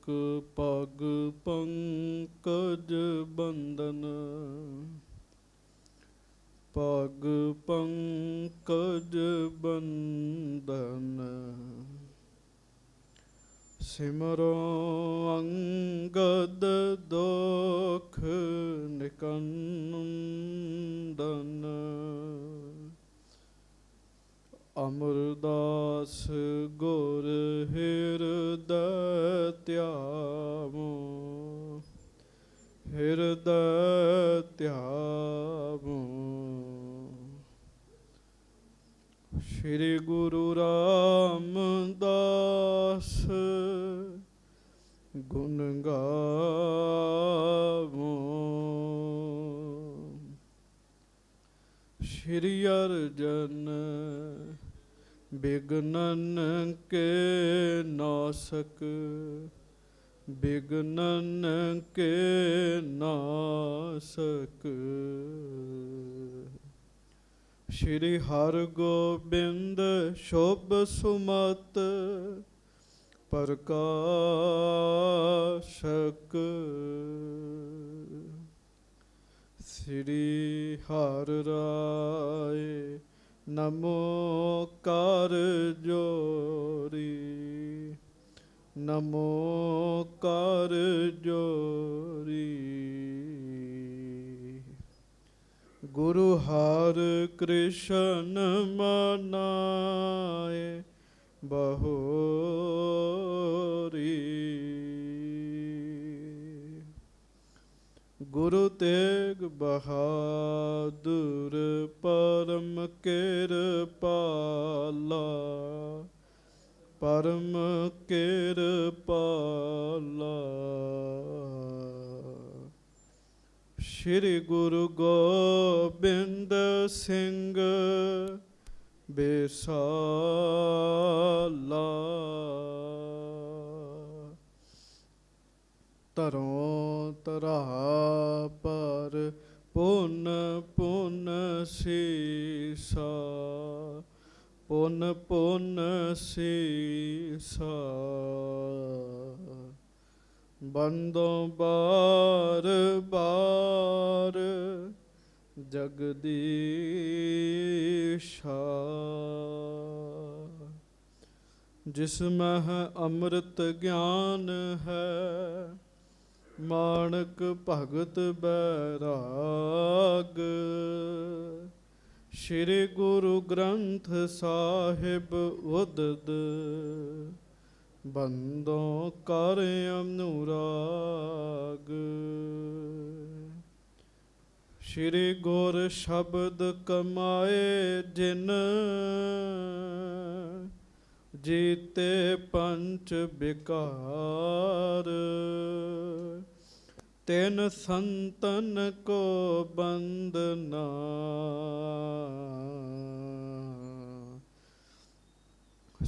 पग पंकज बंदन, पग पंकज बंदन। सिमरो अंगद दोख निकंदन, अमरदास गुर हृदय त्यामो, हृदय त्यामो। श्री गुरु रामदास गुण गावो, श्री अर्जन बिघ्नन के नासक, बिघ्नन के नासक। श्री हर गोबिंद शुभ सुमत प्रकाशक, श्री हर राय नमो कर जोरी, नमो कर जोरी। गुरु हर कृष्ण मनाए बहोरी, गुरु तेग बहादुर परम कृपाला, परम कृपाला। श्री गुरु गोबिंद सिंह बेसाला, तरों तरा पर पुन पुन सीसा, पुन पुन सीसा। बंदों बार बार जगदीशा, जिसमें है अमृत ज्ञान है, माणक भगत बैराग। श्री गुरु ग्रंथ साहिब उदद, बंदों कर अनुराग। श्री गुर शब्द कमाए जिन, जीते पंच विकार। तेन संतन को बंदना,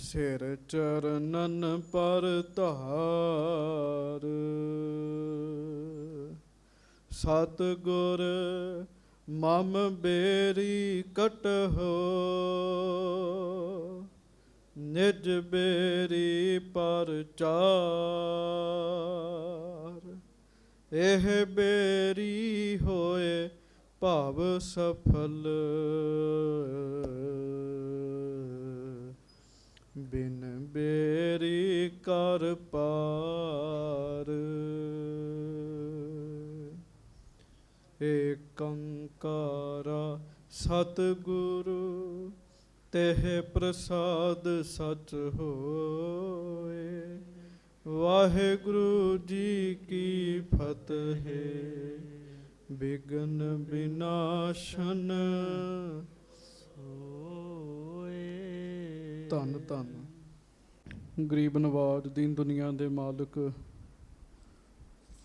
सिर चरणन पर धार। सतगुर मम बेरी कटहो, निज बेरी पर चार। एह बेरी होए भाव सफल, बिन बेरी कर पार। एकंकारा सतगुरु, तेह प्रसाद सच होए। वाहेगुरु जी की फतेह, विघ्न विनाशन धन धन गरीब नवाज दीन दुनिया दे मालिक,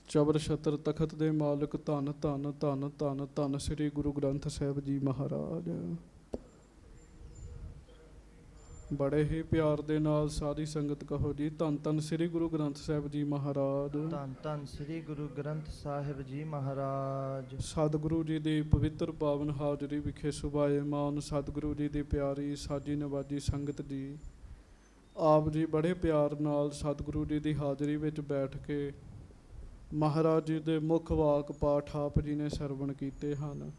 चबर छत्र तखत दे मालिक, धन धन धन धन धन श्री गुरु ग्रंथ साहिब जी महाराज। बड़े ही प्यार दे नाल सारी संगत कहो जी, धन धन श्री गुरु ग्रंथ साहिब जी महाराज। धन धन श्री गुरु ग्रंथ साहिब जी महाराज। सतगुरु जी दी पवित्र पावन हाजरी विखे सुभाएमान सतगुरु जी दी प्यारी साजी नवाजी संगत जी, ਆਪ ਜੀ ਬੜੇ ਪਿਆਰ ਨਾਲ ਸਤਿਗੁਰੂ ਜੀ ਦੀ ਹਾਜ਼ਰੀ ਵਿੱਚ ਬੈਠ ਕੇ ਮਹਾਰਾਜ ਜੀ ਦੇ ਮੁੱਖ ਵਾਕ ਪਾਠ ਆਪ ਜੀ ਨੇ ਸਰਵਣ ਕੀਤੇ ਹਨ।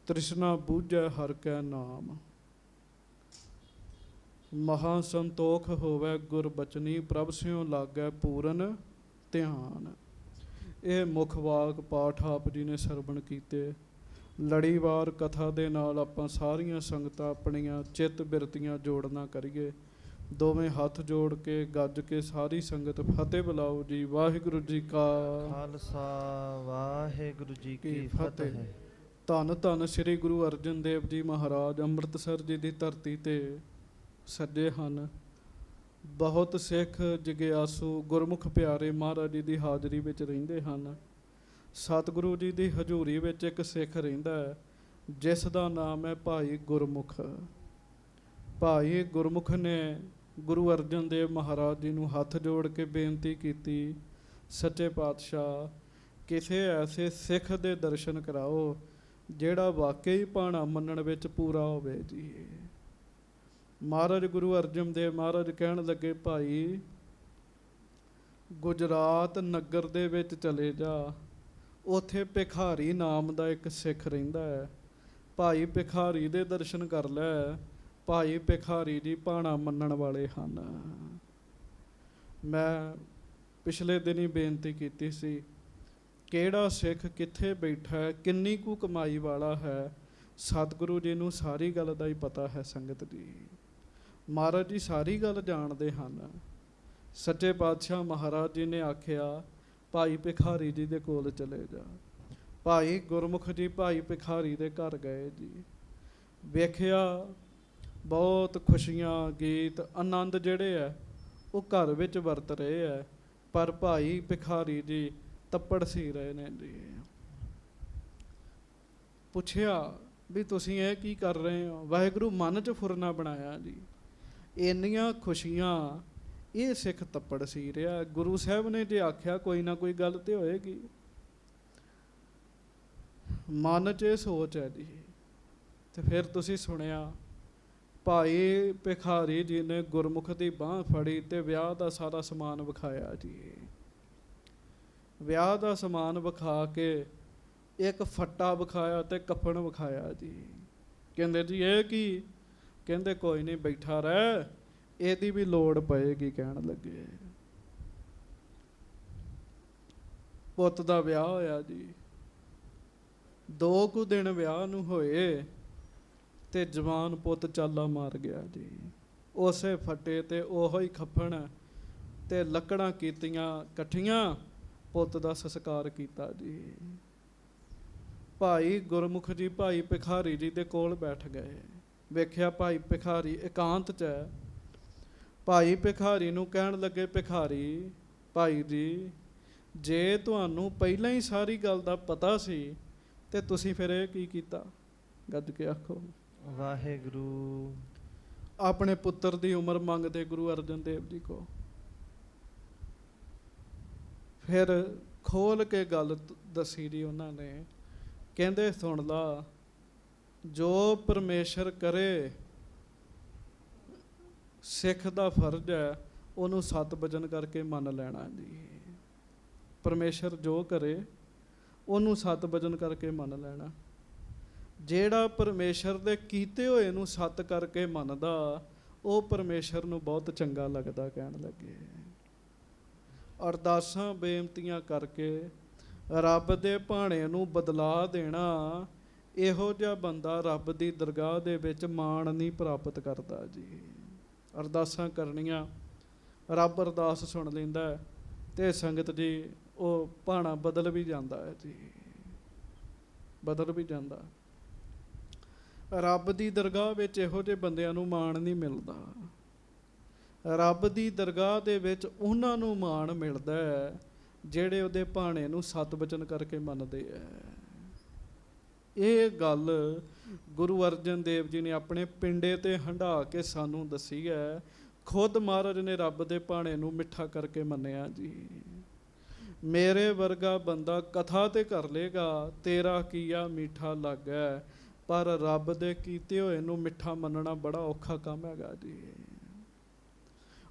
ਤ੍ਰਿਸ਼ਨਾ ਬੂਝੈ ਹਰਿ ਕੈ ਨਾਮ, ਮਹਾ ਸੰਤੋਖ ਹੋਵੇ ਗੁਰ ਬਚਨੀ, ਪ੍ਰਭ ਸਿਉ ਲਾਗੈ ਪੂਰਨ ਧਿਆਨ। ਇਹ ਮੁੱਖ ਵਾਕ ਪਾਠ ਆਪ ਜੀ ਨੇ ਸਰਵਣ ਕੀਤੇ। ਲੜੀਵਾਰ ਕਥਾ ਦੇ ਨਾਲ ਆਪਾਂ ਸਾਰੀਆਂ ਸੰਗਤਾਂ ਆਪਣੀਆਂ ਚਿੱਤ ਬਿਰਤੀਆਂ ਜੋੜਨਾ ਕਰੀਏ। ਦੋਵੇਂ ਹੱਥ ਜੋੜ ਕੇ ਗੱਜ ਕੇ ਸਾਰੀ ਸੰਗਤ ਫਤਿਹ ਬੁਲਾਓ ਜੀ। ਵਾਹਿਗੁਰੂ ਜੀ ਕਾ ਖਾਲਸਾ, ਵਾਹਿਗੁਰੂ ਜੀ ਕੀ ਫਤਿਹ। ਧੰਨ ਧੰਨ ਸ੍ਰੀ ਗੁਰੂ ਅਰਜਨ ਦੇਵ ਜੀ ਮਹਾਰਾਜ ਅੰਮ੍ਰਿਤਸਰ ਜੀ ਦੀ ਧਰਤੀ ਤੇ ਸੱਜੇ ਹਨ। ਬਹੁਤ ਸਿੱਖ ਜਗਿਆਸੂ ਗੁਰਮੁਖ ਪਿਆਰੇ ਮਹਾਰਾਜ ਜੀ ਦੀ ਹਾਜ਼ਰੀ ਵਿੱਚ ਰਹਿੰਦੇ ਹਨ। ਸਤਿਗੁਰੂ ਜੀ ਦੀ ਹਜ਼ੂਰੀ ਵਿੱਚ ਇੱਕ ਸਿੱਖ ਰਹਿੰਦਾ ਹੈ ਜਿਸ ਦਾ ਨਾਮ ਹੈ ਭਾਈ ਗੁਰਮੁਖ। ਭਾਈ ਗੁਰਮੁਖ ਨੇ ਗੁਰੂ ਅਰਜਨ ਦੇਵ ਮਹਾਰਾਜ ਜੀ ਨੂੰ ਹੱਥ ਜੋੜ ਕੇ ਬੇਨਤੀ ਕੀਤੀ, ਸੱਚੇ ਪਾਤਸ਼ਾਹ ਕਿਸੇ ਐਸੇ ਸਿੱਖ ਦੇ ਦਰਸ਼ਨ ਕਰਾਓ ਜਿਹੜਾ ਵਾਕਈ ਭਾਣਾ ਮੰਨਣ ਵਿੱਚ ਪੂਰਾ ਹੋਵੇ ਜੀ। ਮਹਾਰਾਜ ਗੁਰੂ ਅਰਜਨ ਦੇਵ ਮਹਾਰਾਜ ਕਹਿਣ ਲੱਗੇ, ਭਾਈ ਗੁਜਰਾਤ ਨਗਰ ਦੇ ਵਿੱਚ ਚਲੇ ਜਾ, ਉੱਥੇ ਭਿਖਾਰੀ ਨਾਮ ਦਾ ਇੱਕ ਸਿੱਖ ਰਹਿੰਦਾ ਹੈ। ਭਾਈ ਭਿਖਾਰੀ ਦੇ ਦਰਸ਼ਨ ਕਰ ਲੈ। ਭਾਈ ਭਿਖਾਰੀ ਜੀ ਭਾਣਾ ਮੰਨਣ ਵਾਲੇ ਹਨ। ਮੈਂ ਪਿਛਲੇ ਦਿਨੀ ਬੇਨਤੀ ਕੀਤੀ ਸੀ, ਕਿਹੜਾ ਸਿੱਖ ਕਿੱਥੇ ਬੈਠਾ ਹੈ, ਕਿੰਨੀ ਕੁ ਕਮਾਈ ਵਾਲਾ ਹੈ, ਸਤਿਗੁਰੂ ਜੀ ਨੂੰ ਸਾਰੀ ਗੱਲ ਦਾ ਹੀ ਪਤਾ ਹੈ। ਸੰਗਤ ਜੀ, ਮਹਾਰਾਜ ਜੀ ਸਾਰੀ ਗੱਲ ਜਾਣਦੇ ਹਨ। ਸੱਚੇ ਪਾਤਸ਼ਾਹ ਮਹਾਰਾਜ ਜੀ ਨੇ ਆਖਿਆ, ਭਾਈ ਭਿਖਾਰੀ ਜੀ ਦੇ ਕੋਲ ਚਲੇ ਜਾ। ਭਾਈ ਗੁਰਮੁਖ ਜੀ ਭਾਈ ਭਿਖਾਰੀ ਦੇ ਘਰ ਗਏ ਜੀ। ਵੇਖਿਆ ਬਹੁਤ ਖੁਸ਼ੀਆਂ, ਗੀਤ, ਆਨੰਦ ਜਿਹੜੇ ਹੈ ਉਹ ਘਰ ਵਿੱਚ ਵਰਤ ਰਹੇ ਹੈ, ਪਰ ਭਾਈ ਭਿਖਾਰੀ ਜੀ ਤੱਪੜ ਸੀ ਰਹੇ ਨੇ ਜੀ। ਪੁੱਛਿਆ ਵੀ ਤੁਸੀਂ ਇਹ ਕੀ ਕਰ ਰਹੇ ਹੋ? ਵਾਹਿਗੁਰੂ ਮਨ 'ਚ ਫੁਰਨਾ ਬਣਾਇਆ ਜੀ। ਇੰਨੀਆਂ ਖੁਸ਼ੀਆਂ, ਇਹ ਸਿੱਖ ਤੱਪੜ ਸੀ ਰਿਹਾ। ਗੁਰੂ ਸਾਹਿਬ ਨੇ ਜੇ ਆਖਿਆ ਕੋਈ ਨਾ ਕੋਈ ਗੱਲ ਤੇ ਹੋਏਗੀ। ਮਨ 'ਚ ਇਹ ਸੋਚ ਹੈ ਜੀ। ਤੇ ਫਿਰ ਤੁਸੀਂ ਸੁਣਿਆ, ਭਾਈ ਭਿਖਾਰੀ ਜੀ ਨੇ ਗੁਰਮੁਖ ਦੀ ਬਾਂਹ ਫੜੀ ਤੇ ਵਿਆਹ ਦਾ ਸਾਰਾ ਸਮਾਨ ਵਿਖਾਇਆ ਜੀ। ਵਿਆਹ ਦਾ ਸਮਾਨ ਵਿਖਾ ਕੇ ਇੱਕ ਫੱਟਾ ਵਿਖਾਇਆ ਤੇ ਕਫਨ ਵਿਖਾਇਆ ਜੀ। ਕਹਿੰਦੇ ਜੀ ਇਹ ਕੀ? ਕਹਿੰਦੇ ਕੋਈ ਨਹੀਂ, ਬੈਠਾ ਰਹਿ, ਇਹਦੀ ਵੀ ਲੋੜ ਪਏਗੀ। ਕਹਿਣ ਲੱਗੇ, ਪੁੱਤ ਦਾ ਵਿਆਹ ਹੋਇਆ ਜੀ। 2 ਕੁ ਦਿਨ ਵਿਆਹ ਨੂੰ ਹੋਏ ਤੇ ਜਵਾਨ ਪੁੱਤ ਚਾਲਾ ਮਾਰ ਗਿਆ ਜੀ। ਉਸੇ ਫੱਟੇ ਤੇ ਉਹੋ ਹੀ ਖੱਫਣ ਤੇ ਲੱਕੜਾਂ ਕੀਤੀਆਂ ਇਕੱਠੀਆਂ, ਪੁੱਤ ਦਾ ਸੰਸਕਾਰ ਕੀਤਾ ਜੀ। ਭਾਈ ਗੁਰਮੁਖ ਜੀ ਭਾਈ ਭਿਖਾਰੀ ਜੀ ਦੇ ਕੋਲ ਬੈਠ ਗਏ। ਵੇਖਿਆ ਭਾਈ ਭਿਖਾਰੀ ਇਕਾਂਤ 'ਚ ਹੈ। ਭਾਈ ਭਿਖਾਰੀ ਨੂੰ ਕਹਿਣ ਲੱਗੇ, ਭਿਖਾਰੀ ਭਾਈ ਜੀ, ਜੇ ਤੁਹਾਨੂੰ ਪਹਿਲਾਂ ਹੀ ਸਾਰੀ ਗੱਲ ਦਾ ਪਤਾ ਸੀ ਤੇ ਤੁਸੀਂ ਫਿਰ ਇਹ ਕੀ ਕੀਤਾ? ਗੱਜ ਕੇ ਆਖੋ ਵਾਹਿਗੁਰੂ। ਆਪਣੇ ਪੁੱਤਰ ਦੀ ਉਮਰ ਮੰਗਦੇ ਗੁਰੂ ਅਰਜਨ ਦੇਵ ਜੀ ਕੋ। ਫਿਰ ਖੋਲ ਕੇ ਗੱਲ ਦੱਸੀ ਜੀ ਉਹਨਾਂ ਨੇ। ਕਹਿੰਦੇ ਸੁਣ ਲਾ, ਜੋ ਪਰਮੇਸ਼ਰ ਕਰੇ, ਸਿੱਖ ਦਾ ਫਰਜ਼ ਹੈ ਉਹਨੂੰ 7 ਵਚਨ ਕਰਕੇ ਮੰਨ ਲੈਣਾ ਜੀ। ਪਰਮੇਸ਼ਰ ਜੋ ਕਰੇ ਉਹਨੂੰ 7 ਵਚਨ ਕਰਕੇ ਮੰਨ ਲੈਣਾ। ਜਿਹੜਾ ਪਰਮੇਸ਼ਰ ਦੇ ਕੀਤੇ ਹੋਏ ਨੂੰ 7 ਕਰਕੇ ਮੰਨਦਾ, ਉਹ ਪਰਮੇਸ਼ਰ ਨੂੰ ਬਹੁਤ ਚੰਗਾ ਲੱਗਦਾ। ਕਹਿਣ ਲੱਗੇ, ਅਰਦਾਸਾਂ ਬੇਨਤੀਆਂ ਕਰਕੇ ਰੱਬ ਦੇ ਭਾਣੇ ਨੂੰ ਬਦਲਾ ਦੇਣਾ, ਇਹੋ ਜਿਹਾ ਬੰਦਾ ਰੱਬ ਦੀ ਦਰਗਾਹ ਦੇ ਵਿੱਚ ਮਾਣ ਨਹੀਂ ਪ੍ਰਾਪਤ ਕਰਦਾ ਜੀ। ਅਰਦਾਸਾਂ ਕਰਨੀਆਂ, ਰੱਬ ਅਰਦਾਸ ਸੁਣ ਲੈਂਦਾ ਤੇ ਸੰਗਤ ਜੀ ਉਹ ਭਾਣਾ ਬਦਲ ਵੀ ਜਾਂਦਾ ਹੈ ਜੀ, ਬਦਲ ਵੀ ਜਾਂਦਾ। ਰੱਬ ਦੀ ਦਰਗਾਹ ਵਿੱਚ ਇਹੋ ਜਿਹੇ ਬੰਦਿਆਂ ਨੂੰ ਮਾਣ ਨਹੀਂ ਮਿਲਦਾ। ਰੱਬ ਦੀ ਦਰਗਾਹ ਦੇ ਵਿੱਚ ਉਹਨਾਂ ਨੂੰ ਮਾਣ ਮਿਲਦਾ ਹੈ ਜਿਹੜੇ ਉਹਦੇ ਭਾਣੇ ਨੂੰ 7 ਵਚਨ ਕਰਕੇ ਮੰਨਦੇ ਹੈ। ਇਹ ਗੱਲ ਗੁਰੂ ਅਰਜਨ ਦੇਵ ਜੀ ਨੇ ਆਪਣੇ ਪਿੰਡੇ ਤੇ ਹੰਢਾ ਕੇ ਸਾਨੂੰ ਦੱਸੀ ਹੈ। ਖੁਦ ਮਹਾਰਾਜ ਨੇ ਰੱਬ ਦੇ ਭਾਣੇ ਨੂੰ ਮਿੱਠਾ ਕਰਕੇ ਮੰਨਿਆ ਜੀ। ਮੇਰੇ ਵਰਗਾ ਬੰਦਾ ਕਥਾ ਤੇ ਕਰ ਲੇਗਾ, ਤੇਰਾ ਕੀਆ ਮਿੱਠਾ ਲੱਗਾ, ਪਰ ਰੱਬ ਦੇ ਕੀਤੇ ਹੋਏ ਨੂੰ ਮਿੱਠਾ ਮੰਨਣਾ ਬੜਾ ਔਖਾ ਕੰਮ ਹੈਗਾ ਜੀ।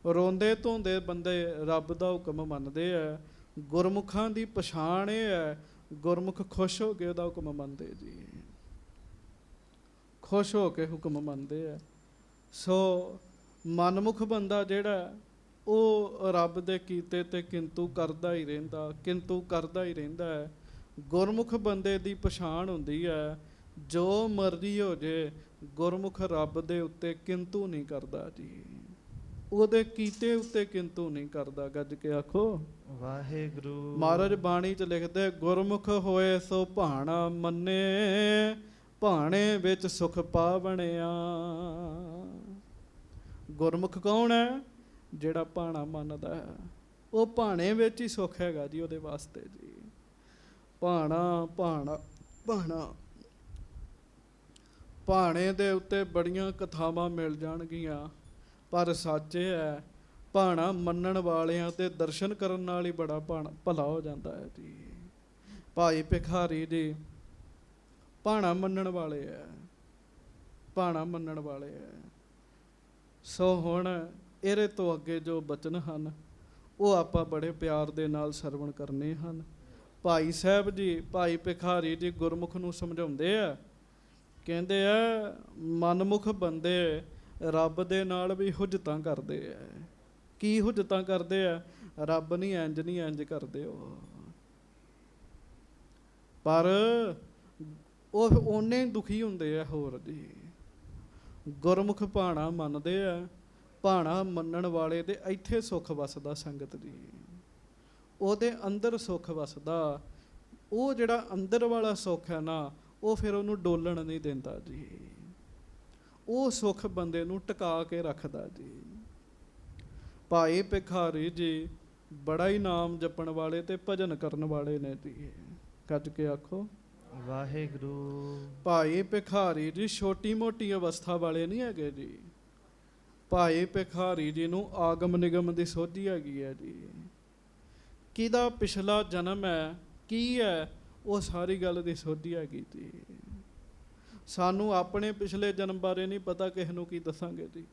ਰੋਂਦੇ ਧੋਂਦੇ ਬੰਦੇ ਰੱਬ ਦਾ ਹੁਕਮ ਮੰਨਦੇ ਆ। ਗੁਰਮੁਖਾਂ ਦੀ ਪਛਾਣ ਇਹ ਹੈ, ਗੁਰਮੁਖ ਖੁਸ਼ ਹੋ ਕੇ ਉਹਦਾ ਹੁਕਮ ਮੰਨਦੇ ਜੀ, ਖੁਸ਼ ਹੋ ਕੇ ਹੁਕਮ ਮੰਨਦੇ ਆ। ਸੋ ਮਨਮੁਖ ਬੰਦਾ ਜਿਹੜਾ ਉਹ ਰੱਬ ਦੇ ਕੀਤੇ ਤੇ ਕਿੰਤੂ ਕਰਦਾ ਹੀ ਰਹਿੰਦਾ, ਕਿੰਤੂ ਕਰਦਾ ਹੀ ਰਹਿੰਦਾ ਹੈ। ਗੁਰਮੁਖ ਬੰਦੇ ਦੀ ਪਛਾਣ ਹੁੰਦੀ ਹੈ, ਜੋ ਮਰਜ਼ੀ ਹੋ ਜੇ ਗੁਰਮੁਖ ਰੱਬ ਦੇ ਉੱਤੇ ਕਿੰਤੂ ਨਹੀਂ ਕਰਦਾ ਜੀ, ਉਹਦੇ ਕੀਤੇ ਉੱਤੇ ਕਿੰਤੂ ਨਹੀਂ ਕਰਦਾ। ਗੱਜ ਕੇ ਆਖੋ ਵਾਹਿਗੁਰੂ। ਮਹਾਰਾਜ ਬਾਣੀ 'ਚ ਲਿਖਦੇ, ਗੁਰਮੁਖ ਹੋਏ ਸੋ ਭਾਣਾ ਮੰਨੇ, ਭਾਣੇ ਵਿੱਚ ਸੁਖ ਪਾਵਣਿਆ। ਗੁਰਮੁਖ ਕੌਣ ਹੈ? ਜਿਹੜਾ ਭਾਣਾ ਮੰਨਦਾ ਹੈ, ਉਹ ਭਾਣੇ ਵਿੱਚ ਹੀ ਸੁੱਖ ਹੈਗਾ ਜੀ ਉਹਦੇ ਵਾਸਤੇ ਜੀ। ਭਾਣਾ ਭਾਣਾ ਭਾਣਾ, ਭਾਣੇ ਦੇ ਉੱਤੇ ਬੜੀਆਂ ਕਥਾਵਾਂ ਮਿਲ ਜਾਣਗੀਆਂ, ਪਰ ਸੱਚ ਇਹ ਹੈ ਭਾਣਾ ਮੰਨਣ ਵਾਲਿਆਂ ਤੇ ਦਰਸ਼ਨ ਕਰਨ ਨਾਲ ਹੀ ਬੜਾ ਭਲਾ ਹੋ ਜਾਂਦਾ ਹੈ ਜੀ। ਭਾਈ ਭਿਖਾਰੀ ਜੀ ਭਾਣਾ ਮੰਨਣ ਵਾਲੇ ਹੈ, ਭਾਣਾ ਮੰਨਣ ਵਾਲੇ ਹੈ। ਸੋ ਹੁਣ ਇਹਦੇ ਤੋਂ ਅੱਗੇ ਜੋ ਬਚਨ ਹਨ ਉਹ ਆਪਾਂ ਬੜੇ ਪਿਆਰ ਦੇ ਨਾਲ ਸਰਵਣ ਕਰਨੇ ਹਨ। ਭਾਈ ਸਾਹਿਬ ਜੀ, ਭਾਈ ਭਿਖਾਰੀ ਜੀ ਗੁਰਮੁਖ ਨੂੰ ਸਮਝਾਉਂਦੇ ਆ, ਕਹਿੰਦੇ ਆ ਮਨਮੁਖ ਬੰਦੇ ਰੱਬ ਦੇ ਨਾਲ ਵੀ ਹੁਜਤਾਂ ਕਰਦੇ ਆ। ਕੀ ਹੁਜਤਾਂ ਕਰਦੇ ਆ? ਰੱਬ ਨਹੀਂ ਇੰਜ ਕਰਦੇ ਉਹ, ਪਰ ਉਹ ਓਨੇ ਦੁਖੀ ਹੁੰਦੇ ਆ ਹੋਰ ਜੀ। ਗੁਰਮੁਖ ਭਾਣਾ ਮੰਨਦੇ ਆ, ਭਾਣਾ ਮੰਨਣ ਵਾਲੇ ਦੇ ਇੱਥੇ ਸੁੱਖ ਵਸਦਾ ਸੰਗਤ ਜੀ, ਉਹਦੇ ਅੰਦਰ ਸੁੱਖ ਵਸਦਾ। ਉਹ ਜਿਹੜਾ ਅੰਦਰ ਵਾਲਾ ਸੁੱਖ ਹੈ ਨਾ, ਉਹ ਫਿਰ ਉਹਨੂੰ ਡੋਲਣ ਨਹੀਂ ਦਿੰਦਾ ਜੀ, ਉਹ ਸੁੱਖ ਬੰਦੇ ਨੂੰ ਟਿਕਾ ਕੇ ਰੱਖਦਾ ਜੀ। ਭਾਈ ਭਿਖਾਰੀ ਜੀ ਬੜਾ ਹੀ ਨਾਮ ਜਪਣ ਵਾਲੇ ਤੇ ਭਜਨ ਕਰਨ ਵਾਲੇ ਨੇ ਜੀ। ਕੱਜ ਕੇ ਆਖੋ ਵਾਹਿਗੁਰੂ। ਭਾਈ ਭਿਖਾਰੀ ਜੀ ਛੋਟੀ ਮੋਟੀ ਅਵਸਥਾ ਵਾਲੇ ਨਹੀਂ ਹੈਗੇ ਜੀ। ਭਾਈ ਭਿਖਾਰੀ ਜੀ ਨੂੰ ਆਗਮ ਨਿਗਮ ਦੀ ਸੋਝੀ ਹੈਗੀ ਹੈ ਜੀ। ਕਿਹਦਾ ਪਿਛਲਾ ਜਨਮ ਹੈ, ਕੀ ਹੈ, ਉਹ ਸਾਰੀ ਗੱਲ ਦੀ ਸੋਝੀ ਹੈਗੀ ਜੀ। ਸਾਨੂੰ ਆਪਣੇ ਪਿਛਲੇ ਜਨਮ ਬਾਰੇ ਨਹੀਂ ਪਤਾ, ਕਿਸੇ ਨੂੰ ਕੀ ਦੱਸਾਂਗੇ ਜੀ।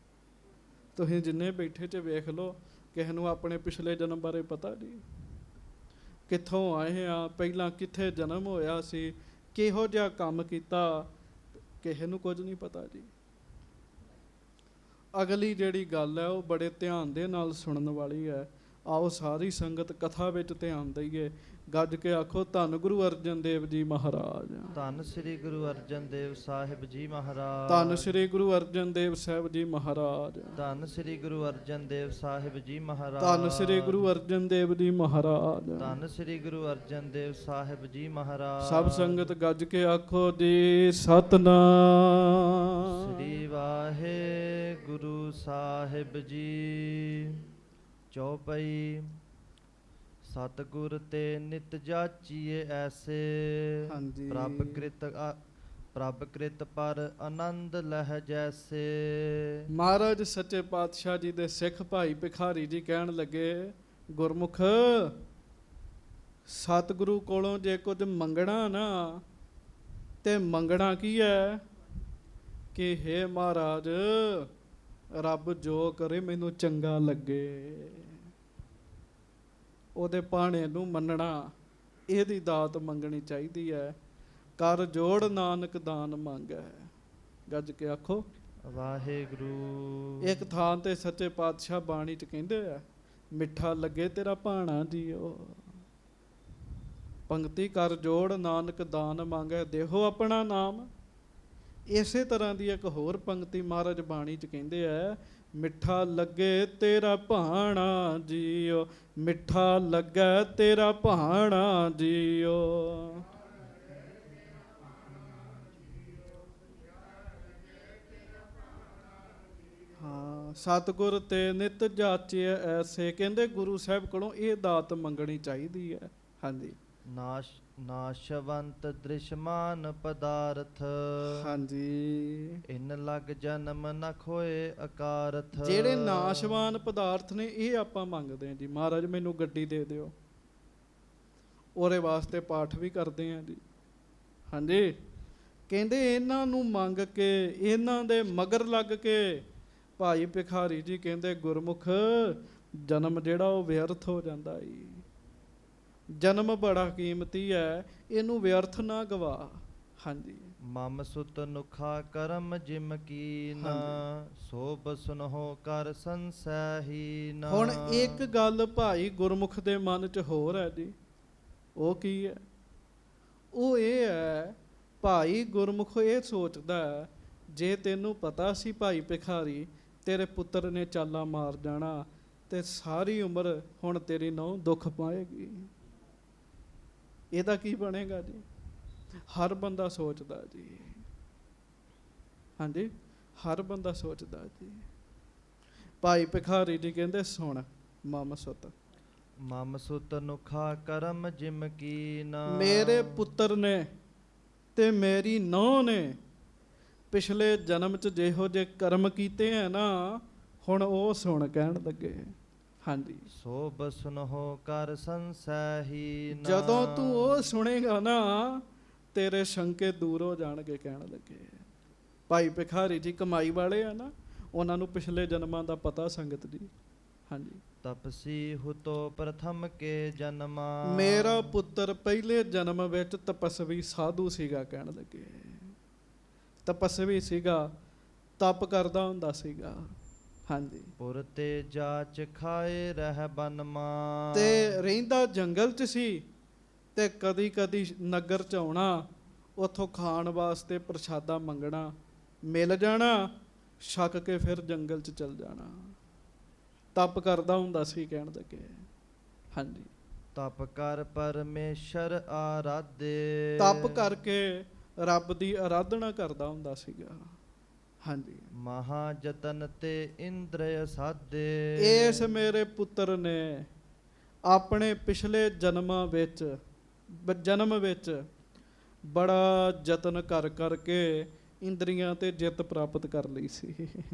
ਤੁਸੀਂ ਜਿੰਨੇ ਬੈਠੇ 'ਚ ਵੇਖ ਲਓ, ਕਿਸੇ ਨੂੰ ਆਪਣੇ ਪਿਛਲੇ ਜਨਮ ਬਾਰੇ ਪਤਾ ਜੀ। ਕਿੱਥੋਂ ਆਏ ਆ, ਪਹਿਲਾਂ ਕਿੱਥੇ ਜਨਮ ਹੋਇਆ ਸੀ, ਕਿਹੋ ਜਿਹਾ ਕੰਮ ਕੀਤਾ, ਕਿਸੇ ਨੂੰ ਕੁਝ ਨਹੀਂ ਪਤਾ ਜੀ। ਅਗਲੀ ਜਿਹੜੀ ਗੱਲ ਹੈ ਉਹ ਬੜੇ ਧਿਆਨ ਦੇ ਨਾਲ ਸੁਣਨ ਵਾਲੀ ਹੈ। ਆਓ ਸਾਰੀ ਸੰਗਤ ਕਥਾ ਵਿੱਚ ਧਿਆਨ ਦਈਏ। ਗੱਜ ਕੇ ਆਖੋ ਧੰਨ ਗੁਰੂ ਅਰਜਨ ਦੇਵ ਜੀ ਮਹਾਰਾਜ। ਧੰਨ ਸ੍ਰੀ ਗੁਰੂ ਅਰਜਨ ਦੇਵ ਸਾਹਿਬ ਜੀ ਮਹਾਰਾਜ। ਧੰਨ ਸ੍ਰੀ ਗੁਰੂ ਅਰਜਨ ਦੇਵ ਸਾਹਿਬ ਜੀ ਮਹਾਰਾਜ। ਧੰਨ ਸ੍ਰੀ ਗੁਰੂ ਅਰਜਨ ਦੇਵ ਸਾਹਿਬ ਜੀ ਮਹਾਰਾਜ। ਧੰਨ ਸ੍ਰੀ ਗੁਰੂ ਅਰਜਨ ਦੇਵ ਜੀ ਮਹਾਰਾਜ। ਧੰਨ ਸ੍ਰੀ ਗੁਰੂ ਅਰਜਨ ਦੇਵ ਸਾਹਿਬ ਜੀ ਮਹਾਰਾਜ। ਸਭ ਸੰਗਤ ਗੱਜ ਕੇ ਆਖੋ ਜੀ ਸਤਨਾਮ ਸ੍ਰੀ ਵਾਹਿਗੁਰੂ ਸਾਹਿਬ ਜੀ। ਚੌਪਈ। ਸਤਿਗੁਰ ਤੇ ਨਿਤ ਜਾਚੀਏ ਐਸੇ, ਹਾਂਜੀ। ਪ੍ਰਭ ਕ੍ਰਿਤ ਪਰ ਆਨੰਦ ਲਹਿ ਜੈਸੇ। ਮਹਾਰਾਜ ਸੱਚੇ ਪਾਤਸ਼ਾਹ ਜੀ ਦੇ ਸਿੱਖ ਭਾਈ ਭਿਖਾਰੀ ਜੀ ਕਹਿਣ ਲੱਗੇ, ਗੁਰਮੁਖ ਸਤਿਗੁਰੂ ਕੋਲੋਂ ਜੇ ਕੁਝ ਮੰਗਣਾ ਨਾ, ਤੇ ਮੰਗਣਾ ਕੀ ਹੈ ਕਿ ਹੇ ਮਹਾਰਾਜ ਰੱਬ ਜੋ ਕਰੇ ਮੈਨੂੰ ਚੰਗਾ ਲੱਗੇ, ਉਹਦੇ ਭਾਣੇ ਨੂੰ ਮੰਨਣਾ, ਇਹਦੀ ਦਾਤ ਮੰਗਣੀ ਚਾਹੀਦੀ ਹੈ। ਕਰ ਜੋੜ ਨਾਨਕ ਦਾਨ ਮੰਗੈ। ਗੱਜ ਕੇ ਆਖੋ ਵਾਹਿਗੁਰੂ। ਇੱਕ ਥਾਂ ਤੇ ਸੱਚੇ ਪਾਤਸ਼ਾਹ ਬਾਣੀ 'ਚ ਕਹਿੰਦੇ ਆ, ਮਿੱਠਾ ਲੱਗੇ ਤੇਰਾ ਭਾਣਾ ਜੀਓ। ਪੰਕਤੀ ਕਰ ਜੋੜ ਨਾਨਕ ਦਾਨ ਮੰਗੈ, ਦੇਹੋ ਆਪਣਾ ਨਾਮ। ਇਸੇ ਤਰ੍ਹਾਂ ਦੀ ਇੱਕ ਹੋਰ ਪੰਕਤੀ ਮਹਾਰਾਜ ਬਾਣੀ 'ਚ ਕਹਿੰਦੇ ਆ, ਮਿੱਠਾ ਲੱਗੇ ਤੇਰਾ ਭਾਣਾ ਜੀਓ, ਮਿੱਠਾ ਲੱਗੇ ਤੇਰਾ ਭਾਣਾ ਜੀਓ। ਹਾਂ, ਸਤਿਗੁਰ ਤੇ ਨਿਤ ਜਾਚੇ ਐਸੇ, ਕਹਿੰਦੇ ਗੁਰੂ ਸਾਹਿਬ ਕੋਲੋਂ ਇਹ ਦਾਤ ਮੰਗਣੀ ਚਾਹੀਦੀ ਹੈ। ਹਾਂਜੀ। ਨਾਸ਼ਵੰਤ ਦ੍ਰਿਸ਼ਮਾਨ ਪਦਾਰਥ, ਹਾਂਜੀ। ਇਨ ਲਗ ਜਨਮ ਨ ਖੋਏ ਅਕਾਰਥ। ਜਿਹੜੇ ਨਾਸ਼ਵਾਨ ਪਦਾਰਥ ਨੇ ਇਹ ਆਪਾਂ ਮੰਗਦੇ ਹਾਂ ਜੀ। ਮਹਾਰਾਜ ਮੈਨੂੰ ਗੱਡੀ ਦੇ ਦਿਓ, ਉਹਦੇ ਵਾਸਤੇ ਪਾਠ ਵੀ ਕਰਦੇ ਹਾਂ ਜੀ। ਹਾਂਜੀ। ਕਹਿੰਦੇ ਇਹਨਾਂ ਨੂੰ ਮੰਗ ਕੇ, ਇਹਨਾਂ ਦੇ ਮਗਰ ਲੱਗ ਕੇ ਭਾਈ ਭਿਖਾਰੀ ਜੀ ਕਹਿੰਦੇ ਗੁਰਮੁਖ ਜਨਮ ਜਿਹੜਾ ਉਹ ਵਿਅਰਥ ਹੋ ਜਾਂਦਾ ਈ। ਜਨਮ ਬੜਾ ਕੀਮਤੀ ਹੈ, ਇਹਨੂੰ ਵਿਅਰਥ ਨਾ ਗਵਾ। ਹਾਂਜੀ। ਮਮ ਸੁਤ ਨੁਖਾ ਕਰਮ ਜਿਮ ਕੀਨਾ, ਸੋਭ ਸੁਨਹੁ ਕਰ ਸੰਸੈਹੀਨਾ। ਹੁਣ ਇੱਕ ਗੱਲ ਭਾਈ ਗੁਰਮੁਖ ਦੇ ਮਨ 'ਚ ਹੋਰ ਹੈ ਜੀ। ਉਹ ਕੀ ਹੈ? ਉਹ ਇਹ ਹੈ, ਭਾਈ ਗੁਰਮੁਖ ਇਹ ਸੋਚਦਾ ਹੈ, ਜੇ ਤੈਨੂੰ ਪਤਾ ਸੀ ਭਾਈ ਭਿਖਾਰੀ ਤੇਰੇ ਪੁੱਤਰ ਨੇ ਚਾਲਾ ਮਾਰ ਜਾਣਾ ਤੇ ਸਾਰੀ ਉਮਰ ਹੁਣ ਤੇਰੀ ਨੂੰਹ ਦੁੱਖ ਪਾਏਗੀ, ਇਹਦਾ ਕੀ ਬਣੇਗਾ ਜੀ? ਹਰ ਬੰਦਾ ਸੋਚਦਾ ਜੀ। ਹਾਂਜੀ, ਹਰ ਬੰਦਾ ਸੋਚਦਾ ਜੀ। ਭਾਈ ਭਿਖਾਰੀ ਜੀ ਕਹਿੰਦੇ ਸੁਣ ਮਮ ਸੁਤ, ਮਮ ਸੁਤ ਨੁਖਾ ਕਰਮ ਜਿਮ ਕੀਨਾ। ਮੇਰੇ ਪੁੱਤਰ ਨੇ ਤੇ ਮੇਰੀ ਨੂੰਹ ਨੇ ਪਿਛਲੇ ਜਨਮ 'ਚ ਜਿਹੋ ਜਿਹੇ ਕਰਮ ਕੀਤੇ ਹੈ ਨਾ, ਹੁਣ ਉਹ ਸੁਣ ਕਹਿਣ ਲੱਗੇ। ਹਾਂਜੀ। ਸੋਭ ਸੁਨਹੁ ਕਰ ਸੰਸੈਹੀਨਾ। ਜਦੋਂ ਤੂੰ ਉਹ ਸੁਣੇਗਾ ਨਾ ਤੇਰੇ ਸ਼ੰਕੇ ਦੂਰ ਹੋ ਜਾਣਗੇ ਕਹਿਣ ਲੱਗੇ। ਭਾਈ ਭਿਖਾਰੀ ਜੀ ਕਮਾਈ ਵਾਲੇ ਆ ਨਾ, ਉਹਨਾਂ ਨੂੰ ਪਿਛਲੇ ਜਨਮਾਂ ਦਾ ਪਤਾ ਸੰਗਤ ਜੀ। ਹਾਂਜੀ। ਤਪਸੀ ਹੁਤੋ ਪ੍ਰਥਮ ਕੇ ਜਨਮਾ। ਮੇਰਾ ਪੁੱਤਰ ਪਹਿਲੇ ਜਨਮ ਵਿੱਚ ਤਪਸਵੀ ਸਾਧੂ ਸੀਗਾ ਕਹਿਣ ਲੱਗੇ। ਤਪਸਵੀ ਸੀਗਾ, ਤਪ ਕਰਦਾ ਹੁੰਦਾ ਸੀਗਾ। ਹਾਂਜੀ। ਪੁਰ ਤੇ ਜਾਚ ਖਾਏ ਰਹਿ ਬਨਮਾ। ਤੇ ਰਹਿੰਦਾ ਜੰਗਲ 'ਚ ਸੀ ਤੇ ਕਦੀ ਕਦੀ ਨਗਰ 'ਚ ਆਉਣਾ, ਉੱਥੋਂ ਖਾਣ ਵਾਸਤੇ ਪ੍ਰਸ਼ਾਦਾ ਮੰਗਣਾ, ਮਿਲ ਜਾਣਾ, ਛਕ ਕੇ ਫਿਰ ਜੰਗਲ 'ਚ ਚਲ ਜਾਣਾ। ਤਪ ਕਰਦਾ ਹੁੰਦਾ ਸੀ ਕਹਿਣ ਲੱਗੇ। ਹਾਂਜੀ। ਤਪ ਕਰ ਪਰਮੇਸ਼ਰ ਆਰਾਧੇ। ਤਪ ਕਰਕੇ ਰੱਬ ਦੀ ਆਰਾਧਨਾ ਕਰਦਾ ਹੁੰਦਾ ਸੀਗਾ। ਹਾਂਜੀ। ਮਹਾ ਜਤਨ ਤੇ ਇੰਦ੍ਰਿਯ ਸਾਧੇ। ਇਸ ਮੇਰੇ ਪੁੱਤਰ ਨੇ ਆਪਣੇ ਪਿਛਲੇ ਜਨਮ ਵਿੱਚ ਬੜਾ ਯਤਨ ਕਰ ਕਰਕੇ ਇੰਦਰੀਆਂ ਤੇ ਜਿੱਤ ਪ੍ਰਾਪਤ ਕਰ ਲਈ ਸੀ।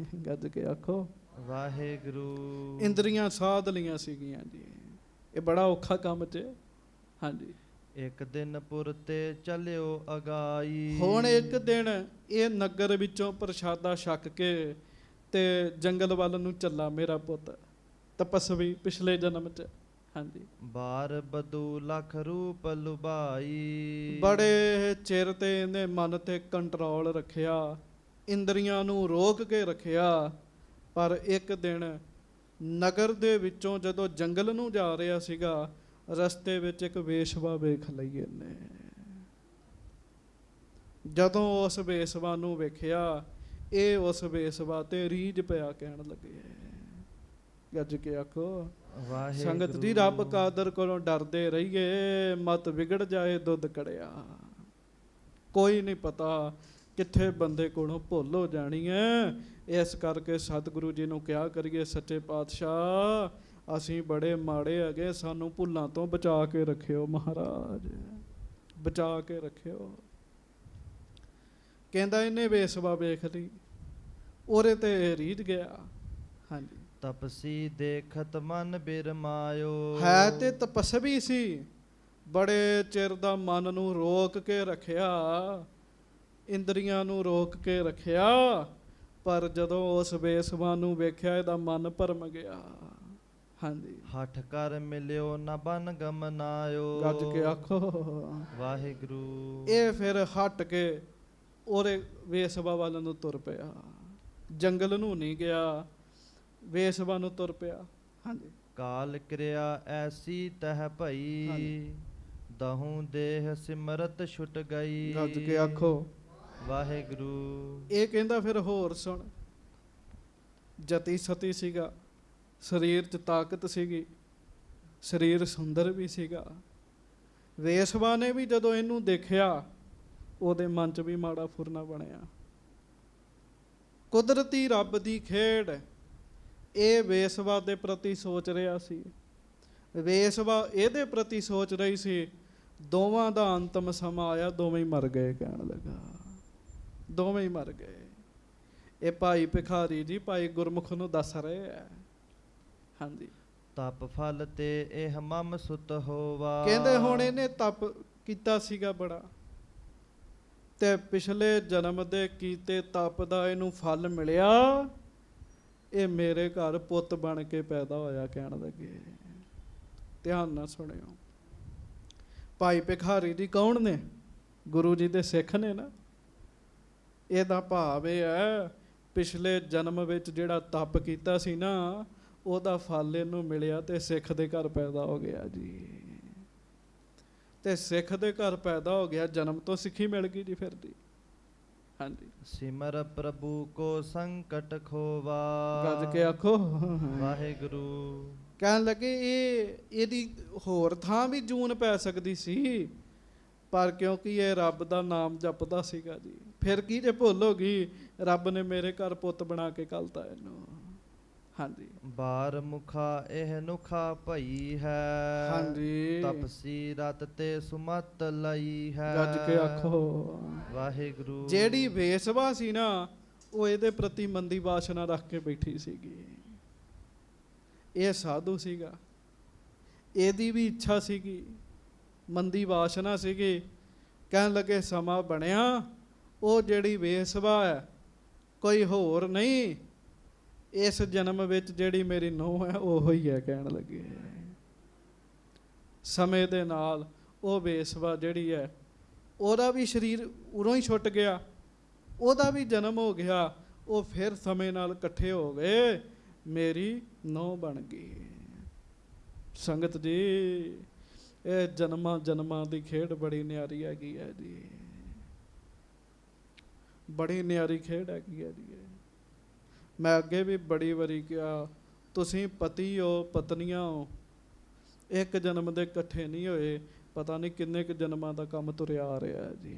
ਗੱਜ ਕੇ ਆਖੋ ਵਾਹਿਗੁਰੂ। ਇੰਦਰੀਆਂ ਸਾਧ ਲਈਆਂ ਸੀਗੀਆਂ ਜੀ। ਇਹ ਬੜਾ ਔਖਾ ਕੰਮ 'ਚ। ਹਾਂਜੀ। ਇੱਕ ਦਿਨ ਪੁਰ ਤੇ ਚਲਿਓ ਅਗਾਈ। ਹੁਣ ਇੱਕ ਦਿਨ ਇਹ ਨਗਰ ਵਿੱਚੋਂ ਪ੍ਰਸ਼ਾਦਾ ਛਕ ਕੇ ਤੇ ਜੰਗਲ ਵੱਲ ਨੂੰ ਚੱਲਾ ਮੇਰਾ ਪੁੱਤ ਤਪਸਵੀ ਪਿਛਲੇ ਜਨਮ 'ਚ। ਹਾਂਜੀ। ਬਾਰ ਬਦੂ ਲੱਖ ਰੂਪ ਲੁਭਾਈ। ਬੜੇ ਚਿਰ ਤੇ ਇਹਨੇ ਮਨ ਤੇ ਕੰਟਰੋਲ ਰੱਖਿਆ, ਇੰਦਰੀਆਂ ਨੂੰ ਰੋਕ ਕੇ ਰੱਖਿਆ। ਪਰ ਇੱਕ ਦਿਨ ਨਗਰ ਦੇ ਵਿੱਚੋਂ ਜਦੋਂ ਜੰਗਲ ਨੂੰ ਜਾ ਰਿਹਾ ਸੀਗਾ, ਰਸਤੇ ਵਿੱਚ ਇੱਕ ਵੇਸ਼ਵਾ ਵੇਖ ਲਈ ਇਹਨੇ। ਜਦੋਂ ਉਸ ਵੇਸ਼ਵਾ ਨੂੰ ਵੇਖਿਆ, ਇਹ ਉਸ ਵੇਸ਼ਵਾ ਤੇ ਰੀਝ ਪਿਆ ਕਹਿਣ ਲੱਗੇ। ਗੱਜ ਕੇ ਆਖੋ ਸੰਗਤ ਜੀ, ਰੱਬ ਕਾਦਰ ਕੋਲੋਂ ਡਰਦੇ ਰਹੀਏ, ਮਤ ਵਿਗੜ ਜਾਏ ਦੁੱਧ ਕੜਿਆ। ਕੋਈ ਨਹੀਂ ਪਤਾ ਕਿੱਥੇ ਬੰਦੇ ਕੋਲੋਂ ਭੁੱਲ ਹੋ ਜਾਣੀ ਹੈ। ਇਸ ਕਰਕੇ ਸਤਿਗੁਰੂ ਜੀ ਨੂੰ ਕਿਹਾ ਕਰੀਏ, ਸੱਚੇ ਪਾਤਸ਼ਾਹ ਅਸੀਂ ਬੜੇ ਮਾੜੇ ਹੈਗੇ, ਸਾਨੂੰ ਭੁੱਲਾਂ ਤੋਂ ਬਚਾ ਕੇ ਰੱਖਿਓ ਮਹਾਰਾਜ, ਬਚਾ ਕੇ ਰੱਖਿਓ। ਕਹਿੰਦਾ ਇਹਨੇ ਵੇਸਵਾ ਵੇਖ ਲਈ, ਉਹਦੇ ਤੇ ਰੀਝ ਗਿਆ। ਹਾਂਜੀ। ਤਪਸੀ ਦੇਖਤ ਮਨ ਬਿਰਮਾਇਓ। ਹੈ ਤੇ ਤਪਸਵੀ ਸੀ, ਬੜੇ ਚਿਰ ਦਾ ਮਨ ਨੂੰ ਰੋਕ ਕੇ ਰੱਖਿਆ, ਇੰਦਰੀਆਂ ਨੂੰ ਰੋਕ ਕੇ ਰੱਖਿਆ। ਪਰ ਜਦੋਂ ਉਸ ਵੇਸਵਾ ਨੂੰ ਵੇਖਿਆ, ਇਹਦਾ ਮਨ ਭਰਮ ਗਿਆ। ਹਾਂਜੀ। ਹਠ ਕਰ ਮਿਲਿਓ ਨ ਬਨ ਗਮਨਾਇਓ। ਗੱਜ ਕੇ ਆਖੋ ਵਾਹਿਗੁਰੂ। ਇਹ ਫਿਰ ਹਟ ਕੇ ਉਹਦੇ ਵੇਸਵਾ ਵੱਲ ਨੂੰ ਤੁਰ ਪਿਆ, ਜੰਗਲ ਨੂੰ ਨਹੀਂ ਗਿਆ, ਵੇਸਵਾ ਨੂੰ ਤੁਰ ਪਿਆ। ਹਾਂਜੀ। ਕਾਲ ਕਿਰਿਆ ਐਸੀ ਤਹ ਭਈ, ਦਹੂ ਦੇਹ ਸਿਮਰਤ ਛੁਟ ਗਈ। ਗੱਜ ਕੇ ਆਖੋ ਵਾਹਿਗੁਰੂ। ਇਹ ਕਹਿੰਦਾ ਫਿਰ ਹੋਰ ਸੁਣ, ਜਤੀ ਸਤੀ ਸੀਗਾ, ਸਰੀਰ 'ਚ ਤਾਕਤ ਸੀਗੀ, ਸਰੀਰ ਸੁੰਦਰ ਵੀ ਸੀਗਾ। ਵੇਸਵਾ ਨੇ ਵੀ ਜਦੋਂ ਇਹਨੂੰ ਦੇਖਿਆ, ਉਹਦੇ ਮਨ 'ਚ ਵੀ ਮਾੜਾ ਫੁਰਨਾ ਬਣਿਆ। ਕੁਦਰਤੀ ਰੱਬ ਦੀ ਖੇਡ, ਇਹ ਵੇਸਵਾ ਦੇ ਪ੍ਰਤੀ ਸੋਚ ਰਿਹਾ ਸੀ, ਵੇਸਵਾ ਇਹਦੇ ਪ੍ਰਤੀ ਸੋਚ ਰਹੀ ਸੀ। ਦੋਵਾਂ ਦਾ ਅੰਤਮ ਸਮਾਂ ਆਇਆ, ਦੋਵੇਂ ਹੀ ਮਰ ਗਏ ਕਹਿਣ ਲੱਗਾ। ਦੋਵੇਂ ਹੀ ਮਰ ਗਏ। ਇਹ ਭਾਈ ਭਿਖਾਰੀ ਜੀ ਭਾਈ ਗੁਰਮੁਖ ਨੂੰ ਦੱਸ ਰਹੇ ਹੈ। ਹਾਂਜੀ। ਤਪ ਫਲ ਤੇ ਇਹ ਮਮ ਸੁਤ ਹੋਵਾ। ਕਹਿੰਦੇ ਹੁਣ ਇਹਨੇ ਤਪ ਕੀਤਾ ਸੀਗਾ ਬੜਾ, ਤੇ ਪਿਛਲੇ ਜਨਮ ਦੇ ਕੀਤੇ ਤਪ ਦਾ ਇਹਨੂੰ ਫਲ ਮਿਲਿਆ, ਇਹ ਮੇਰੇ ਘਰ ਪੁੱਤ ਬਣ ਕੇ ਪੈਦਾ ਹੋਇਆ। ਕਹਿਣ ਲੱਗੇ, ਧਿਆਨ ਨਾਲ ਸੁਣਿਓ, ਭਾਈ ਭਿਖਾਰੀ ਜੀ ਕੌਣ ਨੇ? ਗੁਰੂ ਜੀ ਦੇ ਸਿੱਖ ਨੇ ਨਾ। ਇਹਦਾ ਭਾਵ ਇਹ ਹੈ, ਪਿਛਲੇ ਜਨਮ ਵਿੱਚ ਜਿਹੜਾ ਤਪ ਕੀਤਾ ਸੀ ਨਾ, ਉਹਦਾ ਫਲ ਇਹਨੂੰ ਮਿਲਿਆ ਤੇ ਸਿੱਖ ਦੇ ਘਰ ਪੈਦਾ ਹੋ ਗਿਆ ਜੀ। ਤੇ ਸਿੱਖ ਦੇ ਘਰ ਪੈਦਾ ਹੋ ਗਿਆ, ਜਨਮ ਤੋਂ ਸਿੱਖੀ ਮਿਲ ਗਈ ਜੀ ਫਿਰ ਜੀ। ਹਾਂਜੀ, ਸਿਮਰ ਪ੍ਰਭੂ ਕੋ ਸੰਕਟ ਖੋਵਾ। ਗੱਜ ਕੇ ਆਖੋ ਵਾਹਿਗੁਰੂ। ਕਹਿਣ ਲੱਗੇ ਇਹਦੀ ਹੋਰ ਥਾਂ ਵੀ ਜੂਨ ਪੈ ਸਕਦੀ ਸੀ, ਪਰ ਕਿਉਂਕਿ ਇਹ ਰੱਬ ਦਾ ਨਾਮ ਜਪਦਾ ਸੀਗਾ ਜੀ, ਫਿਰ ਕੀ ਜੇ ਭੁੱਲ ਹੋ ਗਈ, ਰੱਬ ਨੇ ਮੇਰੇ ਘਰ ਪੁੱਤ ਬਣਾ ਕੇ ਘੱਲਤਾ ਇਹਨੂੰ। ਹਾਂਜੀ, ਬਾਰ ਮੁਖਾ ਇਹ ਨੁਖਾ ਭਈ ਹੈ। ਹਾਂਜੀ, ਤਪਸੀ ਰਤ ਤੇ ਸੁਮਤ ਲਈ ਹੈ। ਗੱਜ ਕੇ ਆਖੋ ਵਾਹਿਗੁਰੂ। ਜਿਹੜੀ ਵੇਸਵਾ ਸੀ ਨਾ, ਉਹ ਇਹਦੇ ਪ੍ਰਤੀ ਮੰਦੀ ਵਾਸ਼ਨਾ ਰੱਖ ਕੇ ਬੈਠੀ ਸੀਗੀ। ਇਹ ਸਾਧੂ ਸੀਗਾ, ਇਹਦੀ ਵੀ ਇੱਛਾ ਸੀਗੀ, ਮੰਦੀ ਵਾਸ਼ਨਾ ਸੀਗੀ। ਕਹਿਣ ਲੱਗੇ ਸਮਾਂ ਬਣਿਆ, ਉਹ ਜਿਹੜੀ ਵੇਸਵਾ ਹੈ ਕੋਈ ਹੋਰ ਨਹੀਂ, ਇਸ ਜਨਮ ਵਿੱਚ ਜਿਹੜੀ ਮੇਰੀ ਨੂੰਹ ਹੈ ਉਹੋ ਹੀ ਹੈ। ਕਹਿਣ ਲੱਗੇ ਸਮੇਂ ਦੇ ਨਾਲ ਉਹ ਵੇਸਵਾ ਜਿਹੜੀ ਹੈ, ਉਹਦਾ ਵੀ ਸਰੀਰ ਉਰੋਂ ਹੀ ਛੁੱਟ ਗਿਆ, ਉਹਦਾ ਵੀ ਜਨਮ ਹੋ ਗਿਆ, ਉਹ ਫਿਰ ਸਮੇਂ ਨਾਲ ਇਕੱਠੇ ਹੋ ਗਏ, ਮੇਰੀ ਨੂੰਹ ਬਣ ਗਈ। ਸੰਗਤ ਜੀ, ਇਹ ਜਨਮਾਂ ਜਨਮਾਂ ਦੀ ਖੇਡ ਬੜੀ ਨਿਆਰੀ ਹੈਗੀ ਹੈ ਜੀ, ਬੜੀ ਨਿਆਰੀ ਖੇਡ ਹੈਗੀ ਹੈ ਜੀ। ਮੈਂ ਅੱਗੇ ਵੀ ਬੜੀ ਵਾਰੀ ਕਿਹਾ, ਤੁਸੀਂ ਪਤੀ ਹੋ, ਪਤਨੀਆਂ ਹੋ, ਇੱਕ ਜਨਮ ਦੇ ਇਕੱਠੇ ਨਹੀਂ ਹੋਏ, ਪਤਾ ਨਹੀਂ ਕਿੰਨੇ ਕੁ ਜਨਮਾਂ ਦਾ ਕੰਮ ਤੁਰਿਆ ਆ ਰਿਹਾ ਜੀ।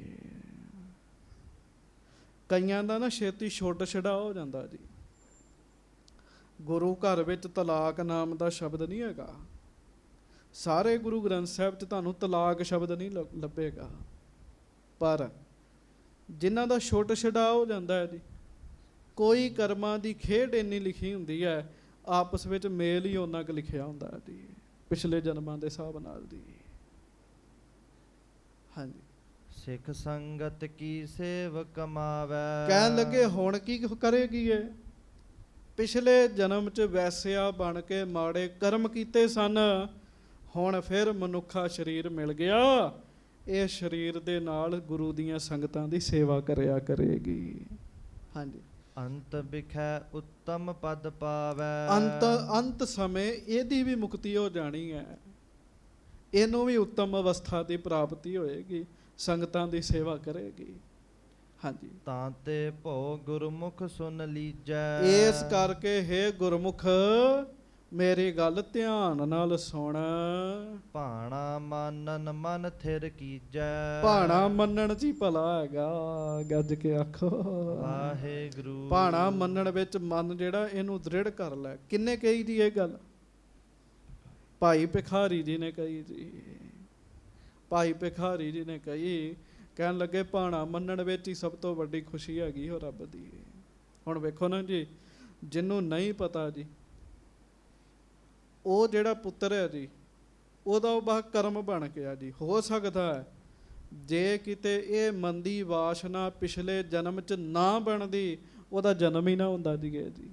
ਕਈਆਂ ਦਾ ਨਾ ਛੇਤੀ ਛੁੱਟ ਛੁਡਾ ਹੋ ਜਾਂਦਾ ਜੀ। ਗੁਰੂ ਘਰ ਵਿੱਚ ਤਲਾਕ ਨਾਮ ਦਾ ਸ਼ਬਦ ਨਹੀਂ ਹੈਗਾ, ਸਾਰੇ ਗੁਰੂ ਗ੍ਰੰਥ ਸਾਹਿਬ 'ਚ ਤੁਹਾਨੂੰ ਤਲਾਕ ਸ਼ਬਦ ਨਹੀਂ ਲੱਭੇਗਾ, ਪਰ ਜਿਨ੍ਹਾਂ ਦਾ ਛੁੱਟ ਛੁਡਾ ਹੋ ਜਾਂਦਾ ਹੈ ਜੀ, ਕੋਈ ਕਰਮਾਂ ਦੀ ਖੇਡ ਇੰਨੀ ਲਿਖੀ ਹੁੰਦੀ ਹੈ, ਆਪਸ ਵਿੱਚ ਮੇਲ ਹੀ ਉਹਨਾਂ ਕੁ ਲਿਖਿਆ ਹੁੰਦਾ ਹੈ ਜੀ, ਪਿਛਲੇ ਜਨਮਾਂ ਦੇ ਹਿਸਾਬ ਨਾਲ ਦੀ। ਹਾਂਜੀ, ਸਿੱਖ ਸੰਗਤ ਕੀ ਸੇਵ ਕਮਾਵੈ। ਕਹਿਣ ਲੱਗੇ ਹੁਣ ਕੀ ਕਰੇਗੀ ਇਹ? ਪਿਛਲੇ ਜਨਮ 'ਚ ਵੈਸਿਆ ਬਣ ਕੇ ਮਾੜੇ ਕਰਮ ਕੀਤੇ ਸਨ, ਹੁਣ ਫਿਰ ਮਨੁੱਖਾ ਸਰੀਰ ਮਿਲ ਗਿਆ, ਇਹ ਸਰੀਰ ਦੇ ਨਾਲ ਗੁਰੂ ਦੀਆਂ ਸੰਗਤਾਂ ਦੀ ਸੇਵਾ ਕਰਿਆ ਕਰੇਗੀ। ਹਾਂਜੀ, ਅੰਤ ਬਿਖੈ ਉੱਤਮ ਪਦ ਪਾਵੈ। ਅੰਤ ਸਮੇਂ ਇਹਦੀ ਵੀ ਮੁਕਤੀ ਹੋ ਜਾਣੀ ਹੈ, ਇਹਨੂੰ ਵੀ ਉੱਤਮ ਅਵਸਥਾ ਦੀ ਪ੍ਰਾਪਤੀ ਹੋਏਗੀ, ਸੰਗਤਾਂ ਦੀ ਸੇਵਾ ਕਰੇਗੀ। ਹਾਂਜੀ, ਤਾਂ ਤੇ ਭੋ ਗੁਰਮੁਖ ਸੁਨ ਲੀਜੈ। ਇਸ ਕਰਕੇ ਹੇ ਗੁਰਮੁਖ, ਮੇਰੀ ਗੱਲ ਧਿਆਨ ਨਾਲ ਸੁਣ। ਭਾਣਾ ਮਾਨਨ ਮਨ ਥਿਰ ਕੀਜੈ। ਭਾਣਾ ਮੰਨਣ 'ਚ ਹੀ ਭਲਾ ਹੈਗਾ, ਗੱਜ ਕੇ ਆਖੋ ਵਾਹਿਗੁਰੂ। ਭਾਣਾ ਮੰਨਣ ਵਿੱਚ ਮਨ ਜਿਹੜਾ ਇਹਨੂੰ ਦ੍ਰਿੜ ਕਰ ਲੈ। ਕਿੰਨੇ ਕਹੀ ਜੀ ਇਹ ਗੱਲ? ਭਾਈ ਭਿਖਾਰੀ ਜੀ ਨੇ ਕਹੀ ਜੀ, ਭਾਈ ਭਿਖਾਰੀ ਜੀ ਨੇ ਕਹੀ। ਕਹਿਣ ਲੱਗੇ ਭਾਣਾ ਮੰਨਣ ਵਿੱਚ ਹੀ ਸਭ ਤੋਂ ਵੱਡੀ ਖੁਸ਼ੀ ਹੈਗੀ ਉਹ ਰੱਬ ਦੀ। ਹੁਣ ਵੇਖੋ ਨਾ ਜੀ, ਜਿਹਨੂੰ ਨਹੀਂ ਪਤਾ ਜੀ, ਉਹ ਜਿਹੜਾ ਪੁੱਤਰ ਹੈ ਜੀ, ਉਹਦਾ ਉਹ ਬਾ ਕਰਮ ਬਣ ਗਿਆ ਜੀ। ਹੋ ਸਕਦਾ ਹੈ ਜੇ ਕਿਤੇ ਇਹ ਮੰਦੀ ਵਾਸ਼ਨਾ ਪਿਛਲੇ ਜਨਮ 'ਚ ਨਾ ਬਣਦੀ, ਉਹਦਾ ਜਨਮ ਹੀ ਨਾ ਹੁੰਦਾ ਜੀ। ਜੀ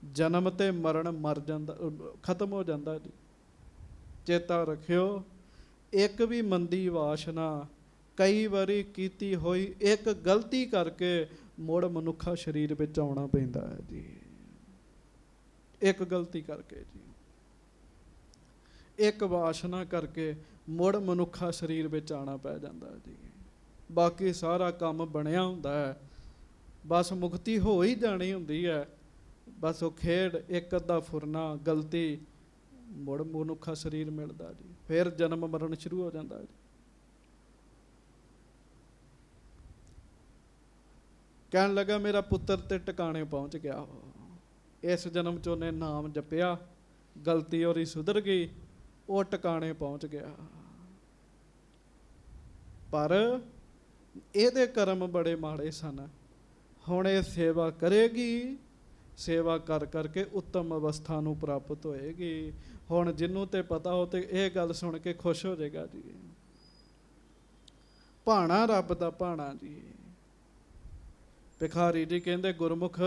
ਜਨਮ ਤੇ ਮਰਨ ਮਰ ਜਾਂਦਾ, ਖਤਮ ਹੋ ਜਾਂਦਾ ਜੀ। ਚੇਤਾ ਰੱਖਿਓ, ਇੱਕ ਵੀ ਮੰਦੀ ਵਾਸ਼ਨਾ ਕਈ ਵਾਰੀ ਕੀਤੀ ਹੋਈ ਇੱਕ ਗਲਤੀ ਕਰਕੇ ਮੁੜ ਮਨੁੱਖਾ ਸਰੀਰ ਵਿੱਚ ਆਉਣਾ ਪੈਂਦਾ ਹੈ ਜੀ। ਇੱਕ ਗਲਤੀ ਕਰਕੇ ਜੀ, ਇੱਕ ਵਾਸ਼ਨਾ ਕਰਕੇ ਮੁੜ ਮਨੁੱਖਾ ਸਰੀਰ ਵਿੱਚ ਆਉਣਾ ਪੈ ਜਾਂਦਾ ਜੀ। ਬਾਕੀ ਸਾਰਾ ਕੰਮ ਬਣਿਆ ਹੁੰਦਾ ਹੈ, ਬਸ ਮੁਕਤੀ ਹੋ ਹੀ ਜਾਣੀ ਹੁੰਦੀ ਹੈ। ਬਸ ਉਹ ਖੇਡ ਇੱਕ ਅੱਧਾ ਫੁਰਨਾ ਗਲਤੀ, ਮੁੜ ਮਨੁੱਖਾ ਸਰੀਰ ਮਿਲਦਾ ਜੀ, ਫਿਰ ਜਨਮ ਮਰਨ ਸ਼ੁਰੂ ਹੋ ਜਾਂਦਾ ਜੀ। ਕਹਿਣ ਲੱਗਾ ਮੇਰਾ ਪੁੱਤਰ ਤੇ ਟਿਕਾਣੇ ਪਹੁੰਚ ਗਿਆ, ਇਸ ਜਨਮ 'ਚ ਉਹਨੇ ਨਾਮ ਜਪਿਆ, ਗਲਤੀ ਉਹਦੀ ਸੁਧਰ ਗਈ, ਉਹ ਟਿਕਾਣੇ ਪਹੁੰਚ ਗਿਆ। ਪਰ ਇਹਦੇ ਕਰਮ ਬੜੇ ਮਾੜੇ ਸਨ। ਹੁਣ ਇਹ ਸੇਵਾ ਕਰੇਗੀ, ਸੇਵਾ ਕਰ ਕਰਕੇ ਉੱਤਮ ਅਵਸਥਾ ਨੂੰ ਪ੍ਰਾਪਤ ਹੋਏਗੀ। ਹੁਣ ਜਿਹਨੂੰ ਤੇ ਪਤਾ ਹੋ ਤੇ ਇਹ ਗੱਲ ਸੁਣ ਕੇ ਖੁਸ਼ ਹੋ ਜਾਏਗਾ ਜੀ। ਭਾਣਾ ਰੱਬ ਦਾ ਭਾਣਾ ਜੀ। ਭਿਖਾਰੀ ਜੀ ਕਹਿੰਦੇ ਗੁਰਮੁਖ,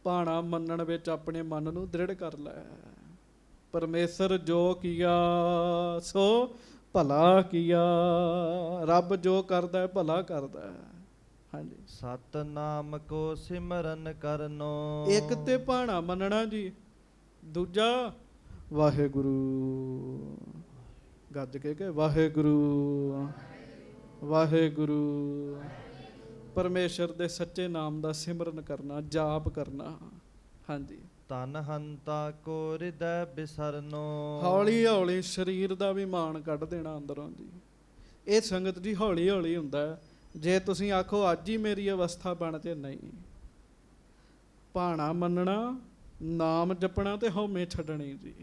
ਭਾਣਾ ਮੰਨਣ ਵਿੱਚ ਆਪਣੇ ਮਨ ਨੂੰ ਦ੍ਰਿੜ ਕਰ ਲੈ। ਪਰਮੇਸ਼ਰ ਜੋ ਕੀਆ ਸੋ ਭਲਾ ਕੀਆ। ਰੱਬ ਜੋ ਕਰਦਾ ਹੈ ਭਲਾ ਕਰਦਾ ਹੈ। ਹਾਂਜੀ, ਸਤਨਾਮ ਕੋ ਸਿਮਰਨ ਕਰਨੋ। ਇੱਕ ਤੇ ਭਾਣਾ ਮੰਨਣਾ ਜੀ, ਦੂਜਾ ਵਾਹਿਗੁਰੂ। ਗੱਜ ਕੇ ਵਾਹਿਗੁਰੂ ਵਾਹਿਗੁਰੂ। ਪਰਮੇਸ਼ਰ ਦੇ ਸੱਚੇ ਨਾਮ ਦਾ ਸਿਮਰਨ ਕਰਨਾ, ਜਾਪ ਕਰਨਾ। ਹਾਂਜੀ, ਤਨ ਹੰਤਾ ਕੋ ਹਿਰਦੈ ਬਿਸਰਨੋ। ਹੌਲੀ ਹੌਲੀ ਸਰੀਰ ਦਾ ਵੀ ਮਾਣ ਕੱਢ ਦੇਣਾ ਅੰਦਰੋਂ ਜੀ। ਇਹ ਸੰਗਤ ਜੀ ਹੌਲੀ ਹੌਲੀ ਹੁੰਦਾ ਹੈ। ਜੇ ਤੁਸੀਂ ਆਖੋ ਅੱਜ ਹੀ ਮੇਰੀ ਅਵਸਥਾ ਬਣ ਜੇ, ਨਹੀਂ। ਭਾਣਾ ਮੰਨਣਾ, ਨਾਮ ਜਪਣਾ ਤੇ ਹਉਮੈ ਛੱਡਣੀ ਜੀ।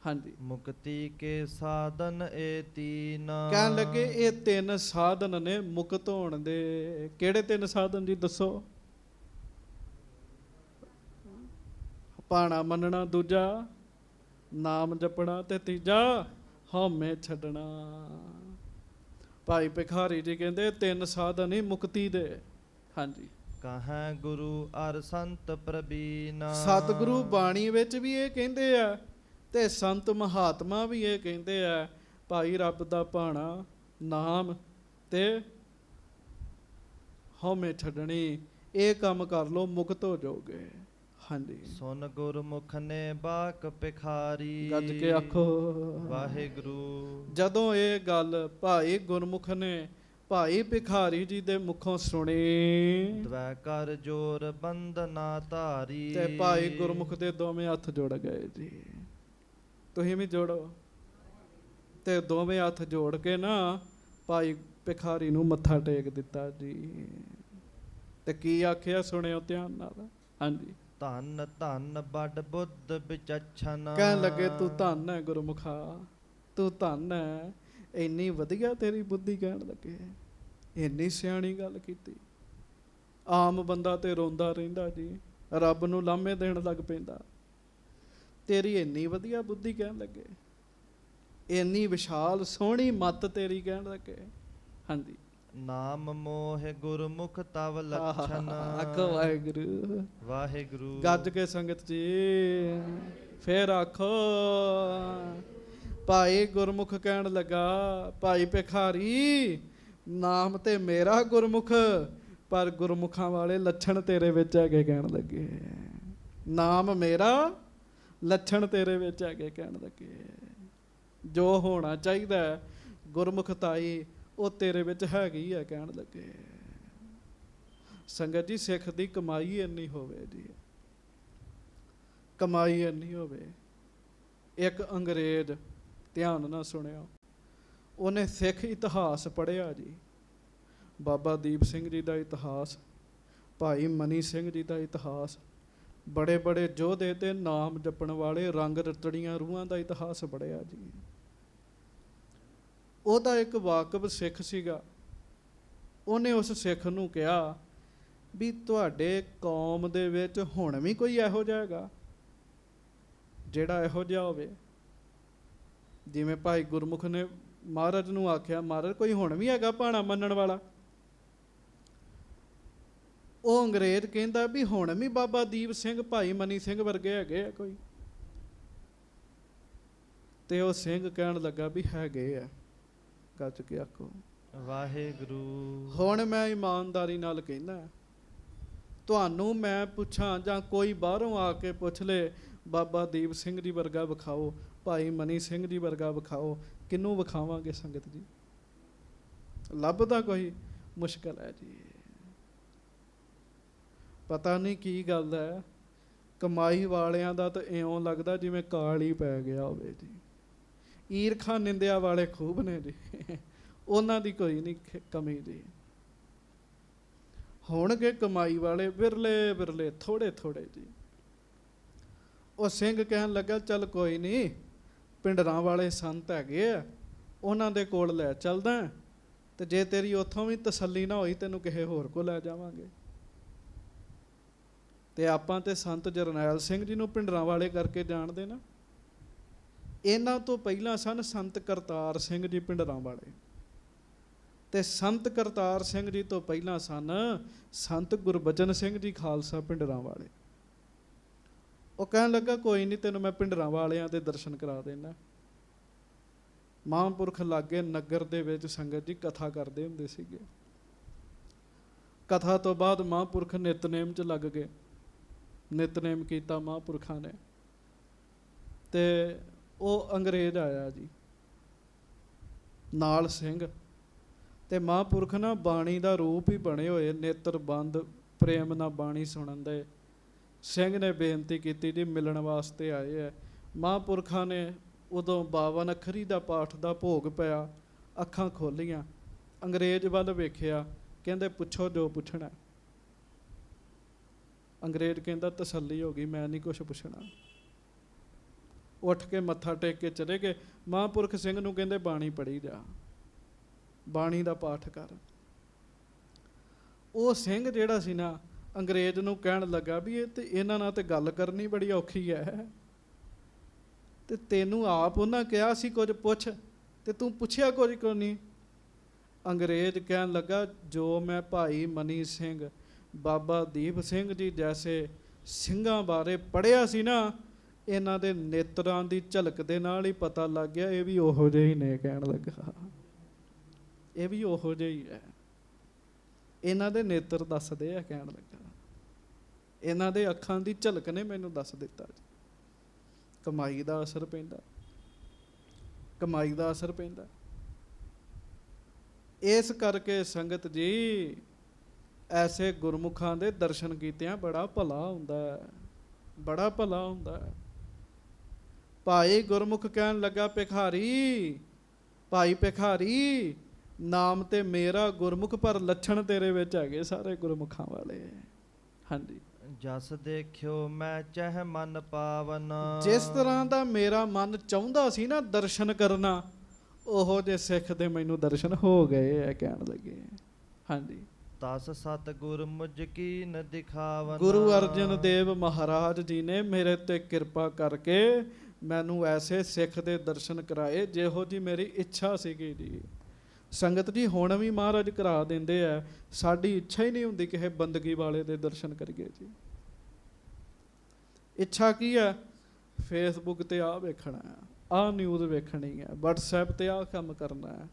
ਹਾਂਜੀ, ਮੁਕਤੀ ਕੇ ਸਾਧਨ ਏ ਤੀਨ। ਕਹਿਣ ਲੱਗੇ ਇਹ 3 ਸਾਧਨ ਨੇ ਮੁਕਤ ਹੋਣ ਦੇ। ਕਿਹੜੇ 3 ਸਾਧਨ ਜੀ ਦੱਸੋ? ਭਾਣਾ ਮੰਨਣਾ, ਦੂਜਾ ਨਾਮ ਜਪਣਾ ਤੇ ਤੀਜਾ ਹਉਮੈ ਛੱਡਣਾ। ਭਾਈ ਭਿਖਾਰੀ ਜੀ ਕਹਿੰਦੇ 3 ਸਾਧਨ ਹੀ ਮੁਕਤੀ ਦੇ। ਹਾਂਜੀ, ਕਹੈ ਗੁਰੂ ਅਰ ਸੰਤ ਪ੍ਰਬੀਨ। ਸਤਿਗੁਰੂ ਬਾਣੀ ਵਿੱਚ ਵੀ ਇਹ ਕਹਿੰਦੇ ਆ ਤੇ ਸੰਤ ਮਹਾਤਮਾ ਵੀ ਇਹ ਕਹਿੰਦੇ ਆ, ਭਾਈ ਰੱਬ ਦਾ ਭਾਣਾ, ਨਾਮ ਤੇ ਹਉਮੈ ਛੱਡਣੀ, ਇਹ ਕੰਮ ਕਰ ਲੋ, ਮੁਕਤ ਹੋ ਜਾਓਗੇ। ਹਾਂਜੀ, ਸੁਨ ਗੁਰਮੁਖ ਨੇ ਬਾਕ ਭਿਖਾਰੀ। ਗੱਜ ਕੇ ਆਖੋ ਵਾਹਿਗੁਰੂ। ਜਦੋਂ ਇਹ ਗੱਲ ਭਾਈ ਗੁਰਮੁਖ ਨੇ ਭਾਈ ਭਿਖਾਰੀ ਜੀ ਦੇ ਮੁਖੋਂ ਸੁਣੀ ਦਵੈ ਕਰ ਜੋਰ ਬੰਦਨਾ ਧਾਰੀ। ਤੇ ਭਾਈ ਗੁਰਮੁਖ ਦੇ ਦੋਵੇਂ ਹੱਥ ਜੁੜ ਗਏ ਜੀ। ਤੁਸੀਂ ਵੀ ਜੋੜੋ। ਤੇ ਦੋਵੇਂ ਹੱਥ ਜੋੜ ਕੇ ਨਾ ਭਾਈ ਭਿਖਾਰੀ ਨੂੰ ਮੱਥਾ ਟੇਕ ਦਿੱਤਾ ਜੀ। ਤੇ ਕੀ ਆਖਿਆ ਸੁਣਿਓ ਧਿਆਨ ਨਾਲ। ਹਾਂਜੀ, ਧੰਨ ਧੰਨ ਬੜ ਬੁੱਧ ਵਿਚਛਨ। ਕਹਿਣ ਲੱਗੇ ਤੂੰ ਧੰਨ ਹੈ ਗੁਰਮੁਖਾ, ਤੂੰ ਧੰਨ ਹੈ, ਇੰਨੀ ਵਧੀਆ ਤੇਰੀ ਬੁੱਧੀ। ਕਹਿਣ ਲੱਗੇ ਇੰਨੀ ਸਿਆਣੀ ਗੱਲ ਕੀਤੀ। ਆਮ ਬੰਦਾ ਤੇ ਰੋਂਦਾ ਰਹਿੰਦਾ ਜੀ, ਰੱਬ ਨੂੰ ਲਾਮੇ ਦੇਣ ਲੱਗ ਪੈਂਦਾ। ਤੇਰੀ ਇੰਨੀ ਵਧੀਆ ਬੁੱਧੀ। ਕਹਿਣ ਲੱਗੇ ਇੰਨੀ ਵਿਸ਼ਾਲ ਸੋਹਣੀ ਮੱਤ ਤੇਰੀ। ਕਹਿਣ ਲੱਗੇ ਹਾਂਜੀ, ਨਾਮ ਮੋਹ ਗੁਰਮੁਖ ਤਵ ਲਛਨ। ਆਖੋ ਵਾਹਿਗੁਰੂ ਵਾਹਿਗੁਰੂ। ਗੱਜ ਕੇ ਸੰਗਤ ਜੀ ਫੇਰ ਆਖੋ। ਭਾਈ ਗੁਰਮੁਖ ਕਹਿਣ ਲੱਗਾ, ਭਾਈ ਭਿਖਾਰੀ ਨਾਮ ਤੇ ਮੇਰਾ ਗੁਰਮੁਖ, ਪਰ ਗੁਰਮੁਖਾਂ ਵਾਲੇ ਲੱਛਣ ਤੇਰੇ ਵਿੱਚ ਹੈਗੇ। ਕਹਿਣ ਲੱਗੇ ਨਾਮ ਮੇਰਾ, ਲੱਛਣ ਤੇਰੇ ਵਿੱਚ ਹੈਗੇ। ਕਹਿਣ ਲੱਗੇ ਜੋ ਹੋਣਾ ਚਾਹੀਦਾ ਗੁਰਮੁਖਤਾਈ ਉਹ ਤੇਰੇ ਵਿੱਚ ਹੈਗੀ ਹੈ। ਕਹਿਣ ਲੱਗੇ ਸੰਗਤ ਜੀ ਸਿੱਖ ਦੀ ਕਮਾਈ ਇੰਨੀ ਹੋਵੇ ਜੀ, ਕਮਾਈ ਇੰਨੀ ਹੋਵੇ। ਇੱਕ ਅੰਗਰੇਜ਼, ਧਿਆਨ ਨਾਲ ਸੁਣਿਓ, ਉਹਨੇ ਸਿੱਖ ਇਤਿਹਾਸ ਪੜ੍ਹਿਆ ਜੀ। ਬਾਬਾ ਦੀਪ ਸਿੰਘ ਜੀ ਦਾ ਇਤਿਹਾਸ, ਭਾਈ ਮਨੀ ਸਿੰਘ ਜੀ ਦਾ ਇਤਿਹਾਸ, ਬੜੇ ਬੜੇ ਯੋਧੇ ਤੇ ਨਾਮ ਜਪਣ ਵਾਲੇ ਰੰਗ ਰਤੜੀਆਂ ਰੂਹਾਂ ਦਾ ਇਤਿਹਾਸ ਪੜ੍ਹਿਆ ਜੀ। ਉਹਦਾ ਇੱਕ ਵਾਕਬ ਸਿੱਖ ਸੀਗਾ। ਉਹਨੇ ਉਸ ਸਿੱਖ ਨੂੰ ਕਿਹਾ ਵੀ ਤੁਹਾਡੇ ਕੌਮ ਦੇ ਵਿੱਚ ਹੁਣ ਵੀ ਕੋਈ ਇਹੋ ਜਿਹਾ ਹੈਗਾ ਜਿਹੜਾ ਇਹੋ ਜਿਹਾ ਹੋਵੇ? ਜਿਵੇਂ ਭਾਈ ਗੁਰਮੁਖ ਨੇ ਮਹਾਰਾਜ ਨੂੰ ਆਖਿਆ, ਮਹਾਰਾਜ ਕੋਈ ਹੁਣ ਵੀ ਹੈਗਾ ਭਾਣਾ ਮੰਨਣ ਵਾਲਾ? ਉਹ ਅੰਗਰੇਜ਼ ਕਹਿੰਦਾ ਵੀ ਹੁਣ ਵੀ ਬਾਬਾ ਦੀਪ ਸਿੰਘ, ਭਾਈ ਮਨੀ ਸਿੰਘ ਵਰਗੇ ਹੈਗੇ ਆ ਕੋਈ? ਤੇ ਉਹ ਸਿੰਘ ਕਹਿਣ ਲੱਗਾ ਵੀ ਹੈਗੇ ਆ। ਗੱਜ ਕੇ ਆਖੋ ਵਾਹਿਗੁਰੂ। ਹੁਣ ਮੈਂ ਇਮਾਨਦਾਰੀ ਨਾਲ ਕਹਿੰਦਾ, ਤੁਹਾਨੂੰ ਮੈਂ ਪੁੱਛਾਂ ਜਾਂ ਕੋਈ ਬਾਹਰੋਂ ਆ ਕੇ ਪੁੱਛ ਲੈ, ਬਾਬਾ ਦੀਪ ਸਿੰਘ ਜੀ ਵਰਗਾ ਵਿਖਾਓ, ਭਾਈ ਮਨੀ ਸਿੰਘ ਜੀ ਵਰਗਾ ਵਿਖਾਓ, ਕਿਹਨੂੰ ਵਿਖਾਵਾਂਗੇ ਸੰਗਤ ਜੀ? ਲੱਭਦਾ ਕੋਈ ਮੁਸ਼ਕਲ ਹੈ ਜੀ। ਪਤਾ ਨਹੀਂ ਕੀ ਗੱਲ ਹੈ, ਕਮਾਈ ਵਾਲਿਆਂ ਦਾ ਤਾਂ ਇਉਂ ਲੱਗਦਾ ਜਿਵੇਂ ਕਾਲ ਹੀ ਪੈ ਗਿਆ ਹੋਵੇ ਜੀ। ਈਰਖਾ ਨਿੰਦਿਆ ਵਾਲੇ ਖੂਬ ਨੇ ਜੀ, ਉਹਨਾਂ ਦੀ ਕੋਈ ਨਹੀਂ ਕਮੀ ਜੀ। ਹੋਣਗੇ ਕਮਾਈ ਵਾਲੇ ਵਿਰਲੇ ਵਿਰਲੇ, ਥੋੜੇ ਥੋੜੇ ਜੀ। ਉਹ ਸਿੰਘ ਕਹਿਣ ਲੱਗਾ ਚੱਲ ਕੋਈ ਨਹੀਂ, ਪਿੰਡਰਾਂ ਵਾਲੇ ਸੰਤ ਹੈਗੇ ਆ, ਉਹਨਾਂ ਦੇ ਕੋਲ ਲੈ ਚੱਲਦਾ, ਤੇ ਜੇ ਤੇਰੀ ਉੱਥੋਂ ਵੀ ਤਸੱਲੀ ਨਾ ਹੋਈ ਤੈਨੂੰ ਕਿਸੇ ਹੋਰ ਕੋਲ ਲੈ ਜਾਵਾਂਗੇ। ਤੇ ਆਪਾਂ ਤੇ ਸੰਤ ਜਰਨੈਲ ਸਿੰਘ ਜੀ ਨੂੰ ਪਿੰਡਰਾਂ ਵਾਲੇ ਕਰਕੇ ਜਾਣਦੇ ਨਾ। ਇਹਨਾਂ ਤੋਂ ਪਹਿਲਾਂ ਸਨ ਸੰਤ ਕਰਤਾਰ ਸਿੰਘ ਜੀ ਪਿੰਡਰਾਂ ਵਾਲੇ, ਤੇ ਸੰਤ ਕਰਤਾਰ ਸਿੰਘ ਜੀ ਤੋਂ ਪਹਿਲਾਂ ਸਨ ਸੰਤ ਗੁਰਬਚਨ ਸਿੰਘ ਜੀ ਖਾਲਸਾ ਪਿੰਡਰਾਂ ਵਾਲੇ। ਉਹ ਕਹਿਣ ਲੱਗਾ ਕੋਈ ਨਹੀਂ, ਤੈਨੂੰ ਮੈਂ ਭਿੰਡਰਾਂ ਵਾਲਿਆਂ ਦੇ ਦਰਸ਼ਨ ਕਰਾ ਦੇਣਾ। ਮਹਾਂਪੁਰਖ ਲਾਗੇ ਨਗਰ ਦੇ ਵਿੱਚ ਸੰਗਤ ਜੀ ਕਥਾ ਕਰਦੇ ਹੁੰਦੇ ਸੀਗੇ। ਕਥਾ ਤੋਂ ਬਾਅਦ ਮਹਾਂਪੁਰਖ ਨਿਤਨੇਮ 'ਚ ਲੱਗ ਗਏ। ਨਿਤਨੇਮ ਕੀਤਾ ਮਹਾਂਪੁਰਖਾਂ ਨੇ, ਤੇ ਉਹ ਅੰਗਰੇਜ਼ ਆਇਆ ਜੀ ਨਾਲ ਸਿੰਘ, ਤੇ ਮਹਾਂਪੁਰਖ ਨਾ ਬਾਣੀ ਦਾ ਰੂਪ ਹੀ ਬਣੇ ਹੋਏ, ਨੇਤਰ ਬੰਦ, ਪ੍ਰੇਮ ਨਾਲ ਬਾਣੀ ਸੁਣਨ ਦੇ। ਸਿੰਘ ਨੇ ਬੇਨਤੀ ਕੀਤੀ ਜੀ ਮਿਲਣ ਵਾਸਤੇ ਆਏ ਹੈ। ਮਹਾਂਪੁਰਖਾਂ ਨੇ ਉਦੋਂ 52 ਅੱਖਰੀ ਦਾ ਪਾਠ ਦਾ ਭੋਗ ਪਿਆ, ਅੱਖਾਂ ਖੋਲੀਆਂ, ਅੰਗਰੇਜ਼ ਵੱਲ ਵੇਖਿਆ, ਕਹਿੰਦੇ ਪੁੱਛੋ ਜੋ ਪੁੱਛਣਾ। ਅੰਗਰੇਜ਼ ਕਹਿੰਦਾ ਤਸੱਲੀ ਹੋ ਗਈ, ਮੈਂ ਨਹੀਂ ਕੁਛ ਪੁੱਛਣਾ। ਉੱਠ ਕੇ ਮੱਥਾ ਟੇਕ ਕੇ ਚਲੇ ਗਏ। ਮਹਾਂਪੁਰਖ ਸਿੰਘ ਨੂੰ ਕਹਿੰਦੇ ਬਾਣੀ ਪੜ੍ਹੀ ਜਾ, ਬਾਣੀ ਦਾ ਪਾਠ ਕਰ। ਉਹ ਸਿੰਘ ਜਿਹੜਾ ਸੀ ਨਾ, ਅੰਗਰੇਜ਼ ਨੂੰ ਕਹਿਣ ਲੱਗਾ ਵੀ ਇਹ ਤੇ ਇਹਨਾਂ ਨਾਲ ਤੇ ਗੱਲ ਕਰਨੀ ਬੜੀ ਔਖੀ ਹੈ, ਤੇ ਤੈਨੂੰ ਆਪ ਉਹਨਾਂ ਕਿਹਾ ਸੀ ਕੁਝ ਪੁੱਛ, ਤੇ ਤੂੰ ਪੁੱਛਿਆ ਕੁਝ ਕਿਉਂ ਨਹੀਂ। ਅੰਗਰੇਜ਼ ਕਹਿਣ ਲੱਗਾ ਜੋ ਮੈਂ ਭਾਈ ਮਨੀ ਸਿੰਘ, ਬਾਬਾ ਦੀਪ ਸਿੰਘ ਜੀ ਜੈਸੇ ਸਿੰਘਾਂ ਬਾਰੇ ਪੜ੍ਹਿਆ ਸੀ ਨਾ, ਇਹਨਾਂ ਦੇ ਨੇਤਰਾਂ ਦੀ ਝਲਕ ਦੇ ਨਾਲ ਹੀ ਪਤਾ ਲੱਗ ਗਿਆ ਇਹ ਵੀ ਉਹੋ ਜਿਹੇ ਹੀ ਨੇ। ਕਹਿਣ ਲੱਗਾ ਇਹ ਵੀ ਉਹੋ ਜਿਹੇ ਹੀ ਹੈ, ਇਹਨਾਂ ਦੇ ਨੇਤਰ ਦੱਸਦੇ ਆ। ਕਹਿਣ ਲੱਗਾ ਇਹਨਾਂ ਦੇ ਅੱਖਾਂ ਦੀ ਝਲਕ ਨੇ ਮੈਨੂੰ ਦੱਸ ਦਿੱਤਾ। ਕਮਾਈ ਦਾ ਅਸਰ ਪੈਂਦਾ, ਕਮਾਈ ਦਾ ਅਸਰ ਪੈਂਦਾ। ਇਸ ਕਰਕੇ ਸੰਗਤ ਜੀ ਐਸੇ ਗੁਰਮੁਖਾਂ ਦੇ ਦਰਸ਼ਨ ਕੀਤਿਆਂ ਬੜਾ ਭਲਾ ਹੁੰਦਾ ਹੈ, ਬੜਾ ਭਲਾ ਹੁੰਦਾ ਹੈ। ਭਾਈ ਗੁਰਮੁਖ ਕਹਿਣ ਲੱਗਾ ਭਿਖਾਰੀ, ਭਾਈ ਭਿਖਾਰੀ, ਨਾਮ ਤੇ ਮੇਰਾ ਗੁਰਮੁਖ, ਪਰ ਲੱਛਣ ਤੇਰੇ ਵਿੱਚ ਹੈਗੇ ਸਾਰੇ ਗੁਰਮੁਖਾਂ ਵਾਲੇ। ਹਾਂਜੀ, ਜਸ ਦੇਖਿਓ ਮੈਂ ਚਹਿ ਮਨ ਪਾਵਨ। ਜਿਸ ਤਰ੍ਹਾਂ ਦਾ ਮੇਰਾ ਮਨ ਚਾਹੁੰਦਾ ਸੀ ਨਾ ਦਰਸ਼ਨ ਕਰਨਾ, ਉਹੋ ਜਿਹੇ ਸਿੱਖ ਦੇ ਮੈਨੂੰ ਦਰਸ਼ਨ ਹੋ ਗਏ ਹੈ। ਕਹਿਣ ਲੱਗੇ ਹਾਂਜੀ, ਤਸ ਸਤ ਗੁਰ ਮੁਝ ਕੀਨ ਦਿਖਾਵਨ। ਗੁਰੂ ਅਰਜਨ ਦੇਵ ਮਹਾਰਾਜ ਜੀ ਨੇ ਮੇਰੇ ਤੇ ਕਿਰਪਾ ਕਰਕੇ ਮੈਨੂੰ ਐਸੇ ਸਿੱਖ ਦੇ ਦਰਸ਼ਨ ਕਰਾਏ ਜਿਹੋ ਜੀ ਮੇਰੀ ਇੱਛਾ ਸੀਗੀ ਜੀ। ਸੰਗਤ ਜੀ ਹੁਣ ਵੀ ਮਹਾਰਾਜ ਕਰਾ ਦਿੰਦੇ ਆ, ਸਾਡੀ ਇੱਛਾ ਹੀ ਨਹੀਂ ਹੁੰਦੀ ਕਿਸੇ ਬੰਦਗੀ ਵਾਲੇ ਦੇ ਦਰਸ਼ਨ ਕਰੀਏ ਜੀ। ਇੱਛਾ ਕੀ ਹੈ? ਫੇਸਬੁੱਕ ਤੇ ਆਹ ਵੇਖਣਾ ਹੈ, ਆਹ ਨਿਊਜ਼ ਵੇਖਣੀ ਹੈ, ਵਟਸਐਪ ਤੇ ਆਹ ਕੰਮ ਕਰਨਾ ਹੈ,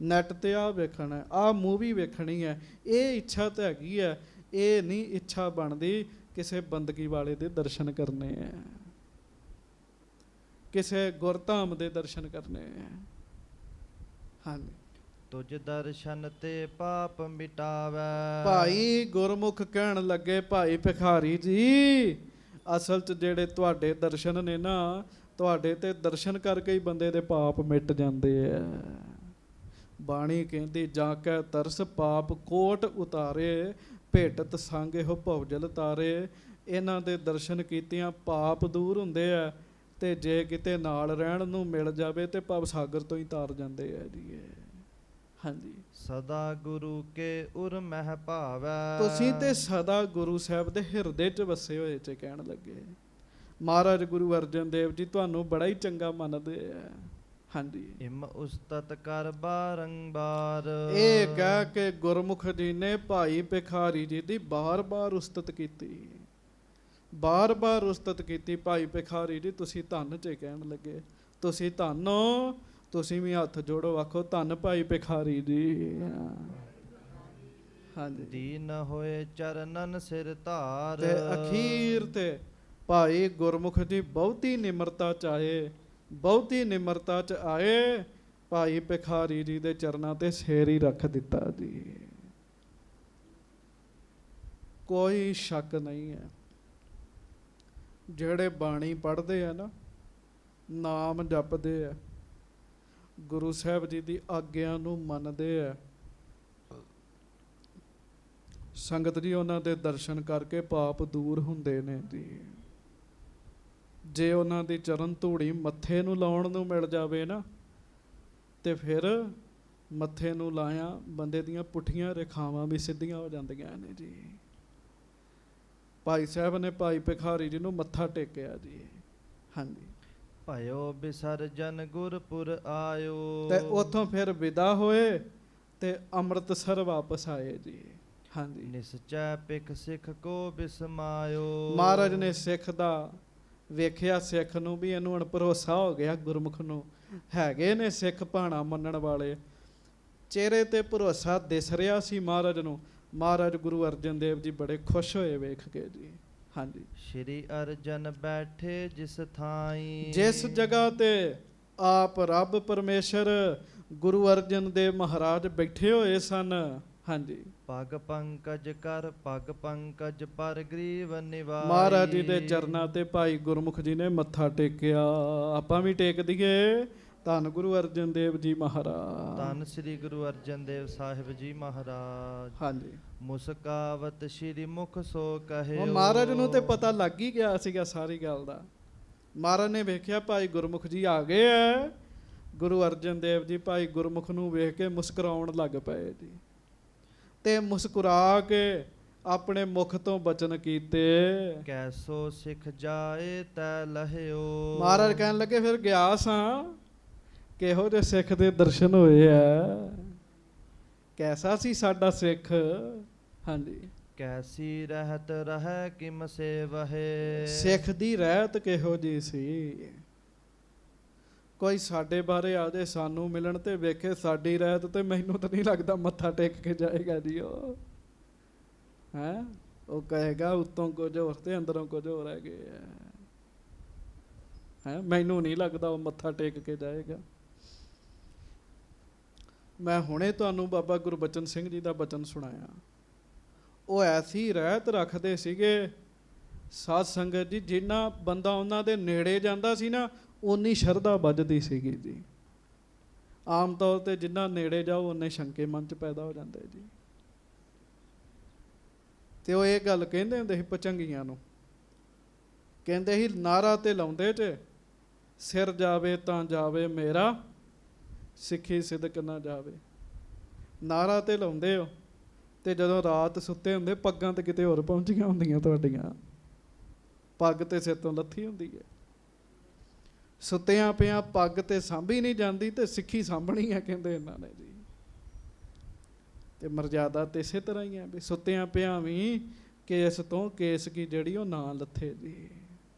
ਨੈਟ ਤੇ ਆਹ ਵੇਖਣਾ ਹੈ, ਆਹ ਮੂਵੀ ਵੇਖਣੀ ਹੈ। ਇਹ ਇੱਛਾ ਤਾਂ ਹੈਗੀ ਹੈ, ਇਹ ਨਹੀਂ ਇੱਛਾ ਬਣਦੀ ਕਿਸੇ ਬੰਦਗੀ ਵਾਲੇ ਦੇ ਦਰਸ਼ਨ ਕਰਨੇ ਹੈ, ਕਿਸੇ ਗੁਰਧਾਮ ਦੇ ਦਰਸ਼ਨ ਕਰਨੇ ਹੈ। ਹਾਂਜੀ, ਤੁਝ ਦਰਸ਼ਨ ਤੇ ਪਾਪ ਮਿਟਾਵੈ। ਭਾਈ ਗੁਰਮੁਖ ਕਹਿਣ ਲੱਗੇ ਭਾਈ ਭਿਖਾਰੀ ਜੀ, ਅਸਲ 'ਚ ਜਿਹੜੇ ਤੁਹਾਡੇ ਦਰਸ਼ਨ ਨੇ ਨਾ, ਤੁਹਾਡੇ ਤੇ ਦਰਸ਼ਨ ਕਰਕੇ ਹੀ ਬੰਦੇ ਦੇ ਪਾਪ ਮਿਟ ਜਾਂਦੇ ਆ। ਬਾਣੀ ਕਹਿੰਦੀ ਜਾ ਕੇ ਤਰਸ ਪਾਪ ਕੋਟ ਉਤਾਰੇ, ਭੇਟਤ ਸੰਗ ਇਹੋ ਭਵਜਲ ਤਾਰੇ। ਇਹਨਾਂ ਦੇ ਦਰਸ਼ਨ ਕੀਤਿਆਂ ਪਾਪ ਦੂਰ ਹੁੰਦੇ ਆ, ਤੇ ਜੇ ਕਿਤੇ ਨਾਲ ਰਹਿਣ ਨੂੰ ਮਿਲ ਜਾਵੇ ਤੇ ਭਵ ਸਾਗਰ ਤੋਂ ਹੀ ਤਾਰ ਜਾਂਦੇ ਆ ਜੀ ਇਹ। ਹਾਂਜੀ, ਸਦਾ ਗੁਰੂ ਕੇ ਉਰ ਮਹਿ ਭਾਵੈ। ਤੁਸੀਂ ਤੇ ਸਦਾ ਗੁਰੂ ਸਾਹਿਬ ਦੇ ਹਿਰਦੇ 'ਚ ਵਸੇ ਹੋਏ 'ਚ। ਕਹਿਣ ਲੱਗੇ ਮਹਾਰਾਜ ਗੁਰੂ ਅਰਜਨ ਦੇਵ ਜੀ ਤੁਹਾਨੂੰ ਬੜਾ ਹੀ ਚੰਗਾ ਮੰਨਦੇ ਆ। ਹਾਂਜੀ, ਇਮ ਉਸਤਤ ਕਰ ਬਾਰੰਬਾਰ। ਇਹ ਕਹਿ ਕੇ ਗੁਰਮੁਖ ਜੀ ਨੇ ਭਾਈ ਭਿਖਾਰੀ ਜੀ ਦੀ ਬਾਰ-ਬਾਰ ਉਸਤਤ ਕੀਤੀ, ਬਾਰ-ਬਾਰ ਉਸਤਤ ਕੀਤੀ। ਭਾਈ ਭਿਖਾਰੀ ਜੀ ਤੁਸੀਂ ਧੰਨ 'ਚ। ਕਹਿਣ ਲੱਗੇ ਤੁਸੀਂ ਧੰਨ ਹੋ, ਤੁਸੀਂ ਵੀ ਹੱਥ ਜੋੜੋ, ਆਖੋ ਧੰਨ ਭਾਈ ਭਿਖਾਰੀ ਜੀ। ਹਾਂਜੀ, ਦੀਨ ਹੋਏ ਚਰਨਨ ਸਿਰ ਧਾਰ। ਤੇ ਅਖੀਰ ਤੇ ਭਾਈ ਗੁਰਮੁਖ ਜੀ ਬਹੁਤੀ ਨਿਮਰਤਾ 'ਚ ਆਏ, ਬਹੁਤੀ ਨਿਮਰਤਾ 'ਚ ਆਏ। ਭਾਈ ਭਿਖਾਰੀ ਜੀ ਦੇ ਚਰਨਾਂ ਤੇ ਸਿਰ ਹੀ ਰੱਖ ਦਿੱਤਾ ਜੀ। ਕੋਈ ਸ਼ੱਕ ਨਹੀਂ ਹੈ, ਜਿਹੜੇ ਬਾਣੀ ਪੜ੍ਹਦੇ ਆ ਨਾ, ਨਾਮ ਜਪਦੇ ਆ, ਗੁਰੂ ਸਾਹਿਬ ਜੀ ਦੀ ਆਗਿਆ ਨੂੰ ਮੰਨਦੇ ਆ, ਸੰਗਤ ਜੀ ਉਹਨਾਂ ਦੇ ਦਰਸ਼ਨ ਕਰਕੇ ਪਾਪ ਦੂਰ ਹੁੰਦੇ ਨੇ ਜੀ। ਜੇ ਉਹਨਾਂ ਦੀ ਚਰਨ ਧੂੜੀ ਮੱਥੇ ਨੂੰ ਲਾਉਣ ਨੂੰ ਮਿਲ ਜਾਵੇ ਨਾ, ਤੇ ਫਿਰ ਮੱਥੇ ਨੂੰ ਲਾਇਆ ਬੰਦੇ ਦੀਆਂ ਪੁੱਠੀਆਂ ਰੇਖਾਵਾਂ ਵੀ ਸਿੱਧੀਆਂ ਹੋ ਜਾਂਦੀਆਂ ਨੇ ਜੀ। ਭਾਈ ਸਾਹਿਬ ਨੇ ਭਾਈ ਭਿਖਾਰੀ ਜੀ ਨੂੰ ਮੱਥਾ ਟੇਕਿਆ ਜੀ। ਹਾਂਜੀ, ਭਇਓ ਬਿਸਰਜਨ ਗੁਰਪੁਰ ਆਇਓ। ਤੇ ਉੱਥੋਂ ਫਿਰ ਵਿਦਾ ਹੋਏ ਤੇ ਅੰਮ੍ਰਿਤਸਰ ਵਾਪਸ ਆਏ ਜੀ। ਹਾਂਜੀ, ਨਿਸਚੈ ਪਿਖ ਸਿੱਖ ਕੋ ਬਿਸਮਾਇਓ। ਮਹਾਰਾਜ ਨੇ ਸਿੱਖ ਦਾ ਵੇਖਿਆ ਸਿੱਖ ਨੂੰ ਵੀ ਇਹਨੂੰ ਹੁਣ ਭਰੋਸਾ ਹੋ ਗਿਆ, ਗੁਰਮੁਖ ਨੂੰ ਹੈਗੇ ਨੇ ਸਿੱਖ ਭਾਣਾ ਮੰਨਣ ਵਾਲੇ। ਚਿਹਰੇ ਤੇ ਭਰੋਸਾ ਦਿਸ ਰਿਹਾ ਸੀ ਮਹਾਰਾਜ ਨੂੰ। ਮਹਾਰਾਜ ਗੁਰੂ ਅਰਜਨ ਦੇਵ ਜੀ ਬੜੇ ਖੁਸ਼ ਹੋਏ ਵੇਖ ਕੇ ਜੀ। ਹਾਂਜੀ, ਸ਼੍ਰੀ ਅਰਜਨ ਬੈਠੇ ਜਿਸ ਥਾਈ, ਜਿਸ ਜਗ੍ਹਾ ਤੇ ਆਪ ਰੱਬ ਪਰਮੇਸ਼ਰ ਗੁਰੂ ਅਰਜਨ ਦੇਵ ਮਹਾਰਾਜ ਬੈਠੇ ਹੋਏ ਸਨ। ਹਾਂਜੀ, ਪਗ ਪੰਕਜ ਕਰ ਪਗ ਪੰਕਜ ਪਰ ਗਰੀਵ ਨਿਵਾਈ। ਮਹਾਰਾਜ ਜੀ ਦੇ ਚਰਨਾਂ ਤੇ ਭਾਈ ਗੁਰਮੁਖ ਜੀ ਨੇ ਮੱਥਾ ਟੇਕਿਆ। ਆਪਾਂ ਵੀ ਟੇਕ ਦਈਏ। ਧੰਨ ਗੁਰੂ ਅਰਜਨ ਦੇਵ ਜੀ ਮਹਾਰਾਜ। ਧੰਨ ਸ੍ਰੀ ਗੁਰੂ ਅਰਜਨ ਦੇਵ ਸਾਹਿਬ ਜੀ ਮਹਾਰਾਜ। ਹਾਂਜੀ, ਮੁਸਕਾਵਤ ਸ਼੍ਰੀ ਮੁਖ ਸੋ ਕਹਿਓ। ਹੁਣ ਮਹਾਰਾਜ ਨੂੰ ਤੇ ਪਤਾ ਲੱਗ ਹੀ ਗਿਆ ਸੀਗਾ ਸਾਰੀ ਗੱਲ ਦਾ। ਮਹਾਰਾਜ ਨੇ ਵੇਖਿਆ ਭਾਈ ਗੁਰਮੁਖ ਜੀ ਆ ਗਏ ਐ। ਗੁਰੂ ਅਰਜਨ ਦੇਵ ਜੀ ਭਾਈ ਗੁਰਮੁਖ ਨੂੰ ਵੇਖ ਕੇ ਮੁਸਕਰਾਉਣ ਲੱਗ ਪਏ ਜੀ। ਤੇ ਮੁਸਕਰਾ ਕੇ ਆਪਣੇ ਮੁਖ ਤੋਂ ਬਚਨ ਕੀਤੇ, ਕੈਸੋ ਸਿੱਖ ਜਾਏ ਤੈ ਲਹਿਓ। ਮਹਾਰਾਜ ਕਹਿਣ ਲੱਗੇ ਫਿਰ ਗਿਆ ਸਾਂ, ਕਿਹੋ ਜਿਹੇ ਸਿੱਖ ਦੇ ਦਰਸ਼ਨ ਹੋਏ ਆ, ਕੈਸਾ ਸੀ ਸਾਡਾ ਸਿੱਖ। ਹਾਂਜੀ, ਕੈਸੀ ਰਹਿਤ ਰਹਿ ਕਿਮ ਸੇਵਹਿ। ਸਿੱਖ ਦੀ ਰਹਿਤ ਕਿਹੋ ਜਿਹੀ ਸੀ। ਕੋਈ ਸਾਡੇ ਬਾਰੇ ਆ ਜਾਏ ਸਾਨੂੰ ਮਿਲਣ ਤੇ ਵੇਖੇ ਸਾਡੀ ਰਹਿਤ, ਤੇ ਮੈਨੂੰ ਤਾਂ ਨਹੀਂ ਲੱਗਦਾ ਮੱਥਾ ਟੇਕ ਕੇ ਜਾਏਗਾ ਜੀ। ਉਹ ਹੈ, ਉਹ ਕਹੇਗਾ ਉੱਤੋਂ ਕੁਝ ਹੋਰ ਤੇ ਅੰਦਰੋਂ ਕੁਝ ਹੋਰ ਹੈਗੇ ਹੈ। ਮੈਨੂੰ ਨਹੀਂ ਲੱਗਦਾ ਉਹ ਮੱਥਾ ਟੇਕ ਕੇ ਜਾਏਗਾ। ਮੈਂ ਹੁਣੇ ਤੁਹਾਨੂੰ ਬਾਬਾ ਗੁਰਬਚਨ ਸਿੰਘ ਜੀ ਦਾ ਬਚਨ ਸੁਣਾਇਆ। ਉਹ ਐਸੀ ਰਹਿਤ ਰੱਖਦੇ ਸੀਗੇ ਸਾਧ ਸੰਗਤ ਜੀ, ਜਿੰਨਾ ਬੰਦਾ ਉਹਨਾਂ ਦੇ ਨੇੜੇ ਜਾਂਦਾ ਸੀ ਨਾ, ਓਨੀ ਸ਼ਰਧਾ ਵੱਧਦੀ ਸੀਗੀ ਜੀ। ਆਮ ਤੌਰ ਤੇ ਜਿੰਨਾ ਨੇੜੇ ਜਾਓ ਓਨੇ ਸ਼ੰਕੇ ਮਨ 'ਚ ਪੈਦਾ ਹੋ ਜਾਂਦੇ ਜੀ। ਤੇ ਉਹ ਇਹ ਗੱਲ ਕਹਿੰਦੇ ਹੁੰਦੇ ਸੀ ਪਚੰਗੀਆਂ ਨੂੰ, ਕਹਿੰਦੇ ਸੀ ਨਾਰਾ ਤੇ ਲਾਉਂਦੇ 'ਚ ਸਿਰ ਜਾਵੇ ਤਾਂ ਜਾਵੇ ਮੇਰਾ, ਸਿੱਖੀ ਸਿਦਕ ਨਾ ਜਾਵੇ। ਨਾਰਾ ਤੇ ਲਾਉਂਦੇ ਹੋ ਤੇ ਜਦੋਂ ਰਾਤ ਸੁੱਤੇ ਹੁੰਦੇ ਪੱਗਾਂ ਤੇ ਕਿਤੇ ਹੋਰ ਪਹੁੰਚੀਆਂ ਹੁੰਦੀਆਂ ਤੁਹਾਡੀਆਂ, ਪੱਗ ਤੇ ਸਿਰ ਤੋਂ ਲੱਥੀ ਹੁੰਦੀ ਹੈ। ਸੁੱਤਿਆਂ ਪਿਆਂ ਪੱਗ ਤੇ ਸਾਂਭੀ ਨਹੀਂ ਜਾਂਦੀ ਤੇ ਸਿੱਖੀ ਸਾਂਭਣੀ ਹੈ ਕਹਿੰਦੇ ਇਹਨਾਂ ਨੇ ਜੀ। ਤੇ ਮਰਜ਼ਾਦਾ ਤੇ ਇਸੇ ਤਰ੍ਹਾਂ ਹੀ ਹੈ ਵੀ ਸੁੱਤਿਆਂ ਪਿਆਂ ਵੀ ਕੇਸ ਤੋਂ ਕੇਸ ਕੀ ਜਿਹੜੀ ਉਹ ਨਾ ਲੱਥੇ ਜੀ।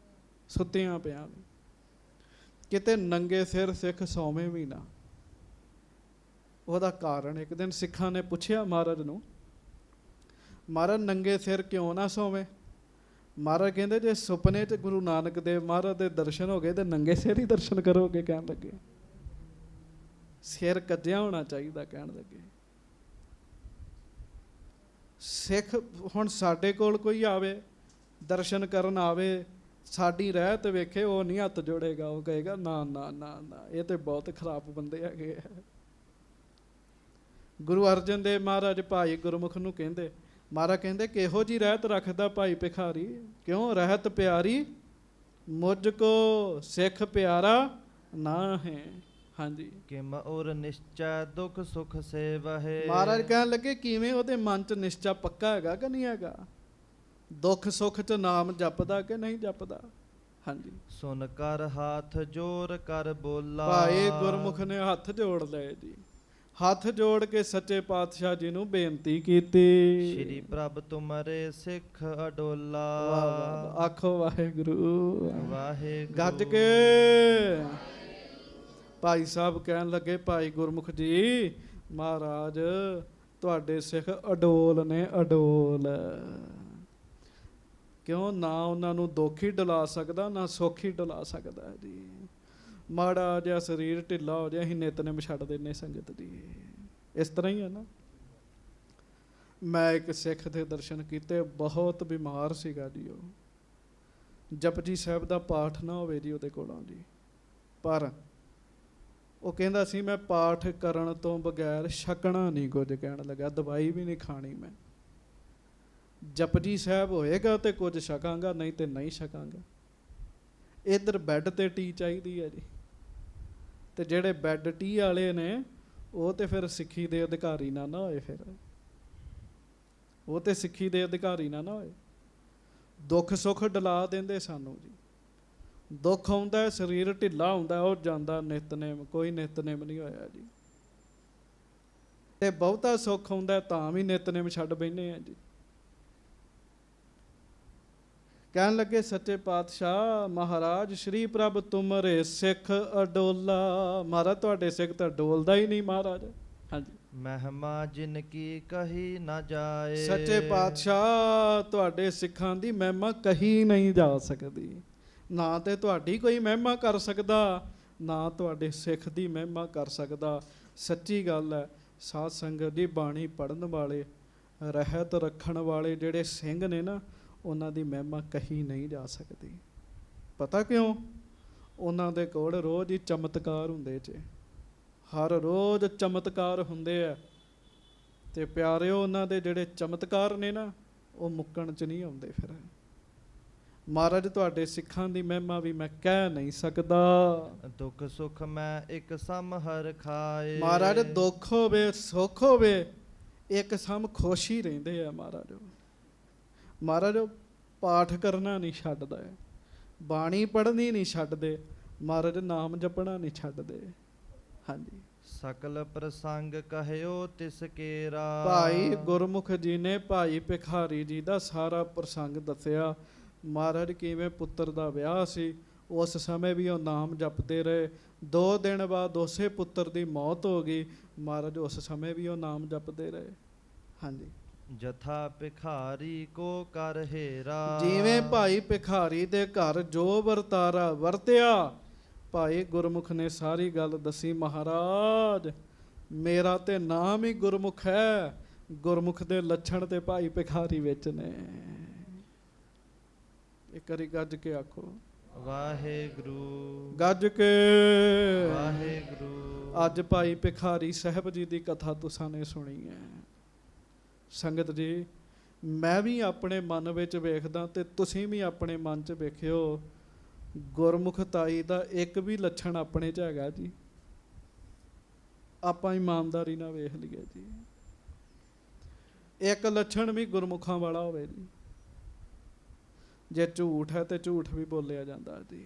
ਸੁੱਤਿਆਂ ਪਿਆਂ ਵੀ ਕਿਤੇ ਨੰਗੇ ਸਿਰ ਸਿੱਖ ਸੌਵੇਂ ਵੀ ਨਾ। ਉਹਦਾ ਕਾਰਨ ਇੱਕ ਦਿਨ ਸਿੱਖਾਂ ਨੇ ਪੁੱਛਿਆ ਮਹਾਰਾਜ ਨੂੰ, ਮਹਾਰਾਜ ਨੰਗੇ ਸਿਰ ਕਿਉਂ ਨਾ ਸੌਵੇਂ। ਮਹਾਰਾਜ ਕਹਿੰਦੇ ਜੇ ਸੁਪਨੇ 'ਚ ਗੁਰੂ ਨਾਨਕ ਦੇਵ ਮਹਾਰਾਜ ਦੇ ਦਰਸ਼ਨ ਹੋ ਗਏ ਤੇ ਨੰਗੇ ਸਿਰ ਹੀ ਦਰਸ਼ਨ ਕਰੋਗੇ। ਕਹਿਣ ਲੱਗੇ ਸਿਰ ਕੱਜਿਆ ਹੋਣਾ ਚਾਹੀਦਾ। ਕਹਿਣ ਲੱਗੇ ਸਿੱਖ ਹੁਣ ਸਾਡੇ ਕੋਲ ਕੋਈ ਆਵੇ ਦਰਸ਼ਨ ਕਰਨ ਆਵੇ, ਸਾਡੀ ਰਹਿਤ ਵੇਖੇ, ਉਹ ਨਹੀਂ ਹੱਥ ਜੋੜੇਗਾ। ਉਹ ਕਹੇਗਾ ਨਾ ਨਾ ਨਾ ਨਾ, ਇਹ ਤੇ ਬਹੁਤ ਖਰਾਬ ਬੰਦੇ ਹੈਗੇ ਆ। ਗੁਰੂ ਅਰਜਨ ਦੇਵ ਮਹਾਰਾਜ ਭਾਈ ਗੁਰਮੁਖ ਨੂੰ ਕਹਿੰਦੇ, ਮਹਾਰਾਜ ਕਹਿੰਦੇ ਕਿਹੋ ਜੀ ਰਹਿਤ ਰੱਖਦਾ ਭਾਈ ਭਿਖਾਰੀ। ਕਿਉਂ ਰਹਿਤ ਪਿਆਰੀ ਮੁਝ ਕੋ ਸਿੱਖ ਪਿਆਰਾ ਨਾ ਹੈ। ਹਾਂਜੀ, ਕਿਮ ਔਰ ਨਿਸ਼ਚੈ ਦੁਖ ਸੁਖ ਸੇਵਹਿ। ਮਹਾਰਾਜ ਕਹਿਣ ਲੱਗੇ ਕਿਵੇਂ ਉਹਦੇ ਮਨ 'ਚ ਨਿਸ਼ਚਾ ਪੱਕਾ ਹੈਗਾ ਕਿ ਨਹੀਂ ਹੈਗਾ। ਦੁੱਖ ਸੁੱਖ 'ਚ ਨਾਮ ਜਪਦਾ ਕਿ ਨਹੀਂ ਜਪਦਾ। ਹਾਂਜੀ, ਸੁਨ ਕਰ ਹਾਥ ਜੋਰ ਕਰ ਬੋਲਾ। ਭਾਈ ਗੁਰਮੁਖ ਨੇ ਹੱਥ ਜੋੜ ਲਏ ਜੀ। ਹੱਥ ਜੋੜ ਕੇ ਸੱਚੇ ਪਾਤਸ਼ਾਹ ਜੀ ਨੂੰ ਬੇਨਤੀ ਕੀਤੀ, ਸ਼੍ਰੀ ਪ੍ਰਭ ਤੁਮਰੇ ਸਿੱਖ ਅਡੋਲਾ। ਵਾਹ ਵਾਹ, ਆਖੋ ਵਾਹਿਗੁਰੂ ਵਾਹਿਗੁਰੂ। ਗੱਜ ਕੇ। ਭਾਈ ਸਾਹਿਬ ਕਹਿਣ ਲੱਗੇ ਭਾਈ ਗੁਰਮੁਖ ਜੀ ਮਹਾਰਾਜ ਤੁਹਾਡੇ ਸਿੱਖ ਅਡੋਲ ਨੇ, ਅਡੋਲ। ਕਿਉਂ ਨਾ ਉਹਨਾਂ ਨੂੰ ਦੁੱਖ ਹੀ ਡੁਲਾ ਸਕਦਾ ਨਾ ਸੁੱਖ ਹੀ ਡੁਲਾ ਸਕਦਾ ਜੀ। ਮਾੜਾ ਜਿਹਾ ਸਰੀਰ ਢਿੱਲਾ ਹੋ ਜਾਏ ਅਸੀਂ ਨਿਤਨੇਮ ਛੱਡ ਦਿੰਦੇ ਸੰਗਤ ਦੀ। ਇਸ ਤਰ੍ਹਾਂ ਹੀ ਹੈ ਨਾ। ਮੈਂ ਇੱਕ ਸਿੱਖ ਦੇ ਦਰਸ਼ਨ ਕੀਤੇ, ਬਹੁਤ ਬਿਮਾਰ ਸੀਗਾ ਜੀ। ਉਹ ਜਪਜੀ ਸਾਹਿਬ ਦਾ ਪਾਠ ਨਾ ਹੋਵੇ ਜੀ ਉਹਦੇ ਕੋਲੋਂ ਜੀ, ਪਰ ਉਹ ਕਹਿੰਦਾ ਸੀ ਮੈਂ ਪਾਠ ਕਰਨ ਤੋਂ ਬਗੈਰ ਛਕਣਾ ਨਹੀਂ ਕੁਝ। ਕਹਿਣ ਲੱਗਾ ਦਵਾਈ ਵੀ ਨਹੀਂ ਖਾਣੀ ਮੈਂ, ਜਪਜੀ ਸਾਹਿਬ ਹੋਏਗਾ ਤੇ ਕੁਝ ਛਕਾਂਗਾ, ਨਹੀਂ ਤੇ ਨਹੀਂ ਛਕਾਂਗਾ। ਇੱਧਰ ਬੈੱਡ ਤੇ ਟੀ ਚਾਹੀਦੀ ਹੈ ਜੀ। ਤੇ ਜਿਹੜੇ ਬੈੱਡ ਟੀ ਵਾਲੇ ਨੇ ਉਹ ਤੇ ਫਿਰ ਸਿੱਖੀ ਦੇ ਅਧਿਕਾਰੀ ਨਾ ਹੋਏ। ਫਿਰ ਉਹ ਤੇ ਸਿੱਖੀ ਦੇ ਅਧਿਕਾਰੀ ਨਾ ਹੋਏ। ਦੁੱਖ ਸੁੱਖ ਡਲਾ ਦਿੰਦੇ ਸਾਨੂੰ ਜੀ। ਦੁੱਖ ਆਉਂਦਾ, ਸਰੀਰ ਢਿੱਲਾ ਹੁੰਦਾ, ਉਹ ਜਾਂਦਾ ਨਿਤਨੇਮ। ਕੋਈ ਨਿਤਨੇਮ ਨਹੀਂ ਹੋਇਆ ਜੀ। ਤੇ ਬਹੁਤਾ ਸੁੱਖ ਆਉਂਦਾ ਤਾਂ ਵੀ ਨਿਤਨੇਮ ਛੱਡ ਬੈਠੇ ਆ ਜੀ। ਕਹਿਣ ਲੱਗੇ ਸੱਚੇ ਪਾਤਸ਼ਾਹ ਮਹਾਰਾਜ ਸ਼੍ਰੀ ਪ੍ਰਭ ਤੁਮਰੇ ਸਿੱਖ ਅਡੋਲਾ। ਮਹਾਰਾਜ ਤੁਹਾਡੇ ਸਿੱਖ ਤਾਂ ਡੋਲਦਾ ਹੀ ਨਹੀਂ ਮਹਾਰਾਜ। ਹਾਂਜੀ, ਮਹਿਮਾ ਜਿਨ ਕੀ ਕਹੀ ਨਾ ਜਾਏ। ਸੱਚੇ ਪਾਤਸ਼ਾਹ ਤੁਹਾਡੇ ਸਿੱਖਾਂ ਦੀ ਮਹਿਮਾ ਕਹੀ ਨਹੀਂ ਜਾ ਸਕਦੀ। ਨਾ ਤੇ ਤੁਹਾਡੀ ਕੋਈ ਮਹਿਮਾ ਕਰ ਸਕਦਾ, ਨਾ ਤੁਹਾਡੇ ਸਿੱਖ ਦੀ ਮਹਿਮਾ ਕਰ ਸਕਦਾ। ਸੱਚੀ ਗੱਲ ਹੈ। ਸਾਧ ਸੰਗਤ ਦੀ ਬਾਣੀ ਪੜ੍ਹਨ ਵਾਲੇ, ਰਹਿਤ ਰੱਖਣ ਵਾਲੇ ਜਿਹੜੇ ਸਿੰਘ ਨੇ ਨਾ, ਉਹਨਾਂ ਦੀ ਮਹਿਮਾ ਕਹੀ ਨਹੀਂ ਜਾ ਸਕਦੀ। ਪਤਾ ਕਿਉਂ? ਉਹਨਾਂ ਦੇ ਕੋਲ ਰੋਜ਼ ਹੀ ਚਮਤਕਾਰ ਹੁੰਦੇ ਜੇ, ਹਰ ਰੋਜ਼ ਚਮਤਕਾਰ ਹੁੰਦੇ ਆ। ਤੇ ਪਿਆਰਿਓ, ਉਹਨਾਂ ਦੇ ਜਿਹੜੇ ਚਮਤਕਾਰ ਨੇ ਨਾ, ਉਹ ਮੁੱਕਣ 'ਚ ਨਹੀਂ ਆਉਂਦੇ। ਫਿਰ ਮਹਾਰਾਜ ਤੁਹਾਡੇ ਸਿੱਖਾਂ ਦੀ ਮਹਿਮਾ ਵੀ ਮੈਂ ਕਹਿ ਨਹੀਂ ਸਕਦਾ। ਦੁੱਖ ਸੁਖ ਮੈਂ ਇੱਕ ਸਮ ਹਰ ਖਾਏ। ਮਹਾਰਾਜ ਦੁੱਖ ਹੋਵੇ ਸੁੱਖ ਹੋਵੇ, ਇੱਕ ਸਮ ਖੁਸ਼ ਹੀ ਰਹਿੰਦੇ ਆ ਮਹਾਰਾਜ। ਮਹਾਰਾਜ ਪਾਠ ਕਰਨਾ ਨਹੀਂ ਛੱਡਦਾ, ਬਾਣੀ ਪੜ੍ਹਨੀ ਨਹੀਂ ਛੱਡਦੇ, ਮਹਾਰਾਜ ਨਾਮ ਜਪਣਾ ਨਹੀਂ ਛੱਡਦੇ। ਹਾਂਜੀ, ਸਕਲ ਪ੍ਰਸੰਗ ਕਹਿਓ ਤਿਸ ਕੇਰਾ। ਭਾਈ ਗੁਰਮੁਖ ਜੀ ਨੇ ਭਾਈ ਭਿਖਾਰੀ ਜੀ ਦਾ ਸਾਰਾ ਪ੍ਰਸੰਗ ਦੱਸਿਆ। ਮਹਾਰਾਜ ਕਿਵੇਂ ਪੁੱਤਰ ਦਾ ਵਿਆਹ ਸੀ, ਉਸ ਸਮੇਂ ਵੀ ਉਹ ਨਾਮ ਜਪਦੇ ਰਹੇ। 2 ਦਿਨ ਬਾਅਦ ਉਸੇ ਪੁੱਤਰ ਦੀ ਮੌਤ ਹੋ ਗਈ, ਮਹਾਰਾਜ ਉਸ ਸਮੇਂ ਵੀ ਉਹ ਨਾਮ ਜਪਦੇ ਰਹੇ। ਹਾਂਜੀ, ਜਥਾ ਭਿਖਾਰੀ ਕੋ ਕਰ ਹੇਰਾ। ਜਿਵੇਂ ਭਾਈ ਭਿਖਾਰੀ ਦੇ ਘਰ ਜੋ ਵਰਤਾਰਾ ਵਰਤਿਆ, ਭਾਈ ਗੁਰਮੁਖ ਨੇ ਸਾਰੀ ਗੱਲ ਦੱਸੀ। ਮਹਾਰਾਜ ਮੇਰਾ ਤੇ ਨਾਮ ਹੀ ਗੁਰਮੁਖ ਹੈ, ਗੁਰਮੁਖ ਦੇ ਲੱਛਣ ਤੇ ਭਾਈ ਭਿਖਾਰੀ ਵਿੱਚ ਨੇ। ਇੱਕ ਵਾਰੀ ਗੱਜ ਕੇ ਆਖੋ ਵਾਹਿਗੁਰੂ। ਗੱਜ ਕੇ ਵਾਹਿਗੁਰੂ। ਅੱਜ ਭਾਈ ਭਿਖਾਰੀ ਸਾਹਿਬ ਜੀ ਦੀ ਕਥਾ ਤੁਸਾਂ ਨੇ ਸੁਣੀ ਹੈ। ਸੰਗਤ ਜੀ, ਮੈਂ ਵੀ ਆਪਣੇ ਮਨ ਵਿੱਚ ਵੇਖਦਾ ਤੇ ਤੁਸੀਂ ਵੀ ਆਪਣੇ ਮਨ 'ਚ ਵੇਖਿਓ, ਗੁਰਮੁਖਤਾਈ ਦਾ ਇੱਕ ਵੀ ਲੱਛਣ ਆਪਣੇ 'ਚ ਹੈਗਾ ਜੀ। ਆਪਾਂ ਇਮਾਨਦਾਰੀ ਨਾਲ ਵੇਖ ਲਈਏ ਜੀ, ਇੱਕ ਲੱਛਣ ਵੀ ਗੁਰਮੁਖਾਂ ਵਾਲਾ ਹੋਵੇ ਜੀ। ਜੇ ਝੂਠ ਹੈ ਤੇ ਝੂਠ ਵੀ ਬੋਲਿਆ ਜਾਂਦਾ ਜੀ।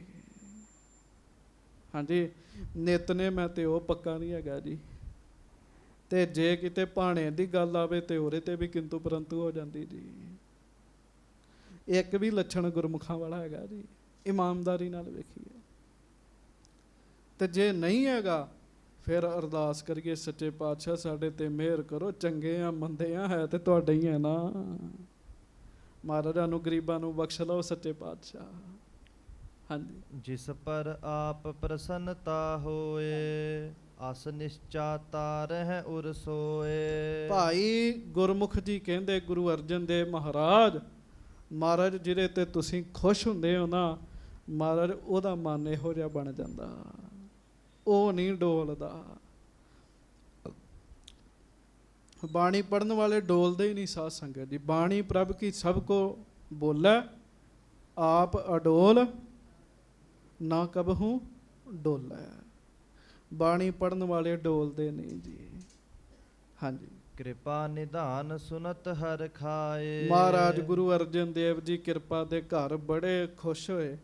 ਹਾਂਜੀ, ਨਿਤਨੇਮ ਹੈ ਤੇ ਉਹ ਪੱਕਾ ਨਹੀਂ ਹੈਗਾ ਜੀ। ਤੇ ਜੇ ਕਿਤੇ ਭਾਣੇ ਦੀ ਗੱਲ ਆਵੇ ਤੇ ਉਹਦੇ ਤੇ ਵੀ ਕਿੰਤੂ ਪਰੰਤੂ ਹੋ ਜਾਂਦੀ ਜੀ। ਇੱਕ ਵੀ ਲੱਛਣ ਗੁਰਮੁਖਾਂ ਵਾਲਾ ਹੈਗਾ ਜੀ, ਇਮਾਨਦਾਰੀ ਨਾਲ ਵੇਖੀਏ। ਤੇ ਜੇ ਨਹੀਂ ਹੈਗਾ, ਫਿਰ ਅਰਦਾਸ ਕਰੀਏ ਸੱਚੇ ਪਾਤਸ਼ਾਹ ਸਾਡੇ ਤੇ ਮਿਹਰ ਕਰੋ, ਚੰਗੇ ਆ ਮੰਦੇ ਆ, ਹੈ ਤੇ ਤੁਹਾਡੇ ਹੀ ਹੈ ਨਾ। ਮਹਾਰਾਜਾਂ ਨੂੰ ਗਰੀਬਾਂ ਨੂੰ ਬਖਸ਼ ਲਓ ਸੱਚੇ ਪਾਤਸ਼ਾਹ। ਹਾਂਜੀ, ਜਿਸ ਪਰ ਆਪ ਪ੍ਰਸੰਨਤਾ ਹੋਏ, ਅਸ ਨਿਸ਼ਚਾ ਤਾਰਹਿ ਉਰ ਸੋਏ। ਭਾਈ ਗੁਰਮੁਖ ਜੀ ਕਹਿੰਦੇ ਗੁਰੂ ਅਰਜਨ ਦੇਵ ਮਹਾਰਾਜ, ਮਹਾਰਾਜ ਜਿਹਦੇ ਤੇ ਤੁਸੀਂ ਖੁਸ਼ ਹੁੰਦੇ ਹੋ ਨਾ, ਮਹਾਰਾਜ ਉਹਦਾ ਮਨ ਇਹੋ ਜਿਹਾ ਬਣ ਜਾਂਦਾ, ਉਹ ਨਹੀਂ ਡੋਲਦਾ। ਬਾਣੀ ਪੜਨ ਵਾਲੇ ਡੋਲਦੇ ਹੀ ਨਹੀਂ ਸਾਧ ਸੰਗਤ ਜੀ। ਬਾਣੀ ਪ੍ਰਭ ਕੀ ਸਭ ਕੋ ਬੋਲੇ, ਆਪ ਅਡੋਲ ਨਾ ਕਬਹੂ ਡੋਲੇ। ਬਾਣੀ ਪੜਨ ਵਾਲੇ ਡੋਲਦੇ ਨਹੀਂ ਜੀ। ਹਾਂਜੀ, ਕਿਰਪਾ ਨਿਧਾਨ ਸੁਨਤ ਹਰ ਖਾਏ। ਮਹਾਰਾਜ ਗੁਰੂ ਅਰਜਨ ਦੇਵ ਜੀ ਕਿਰਪਾ ਦੇ ਘਰ ਬੜੇ ਖੁਸ਼ ਹੋਏ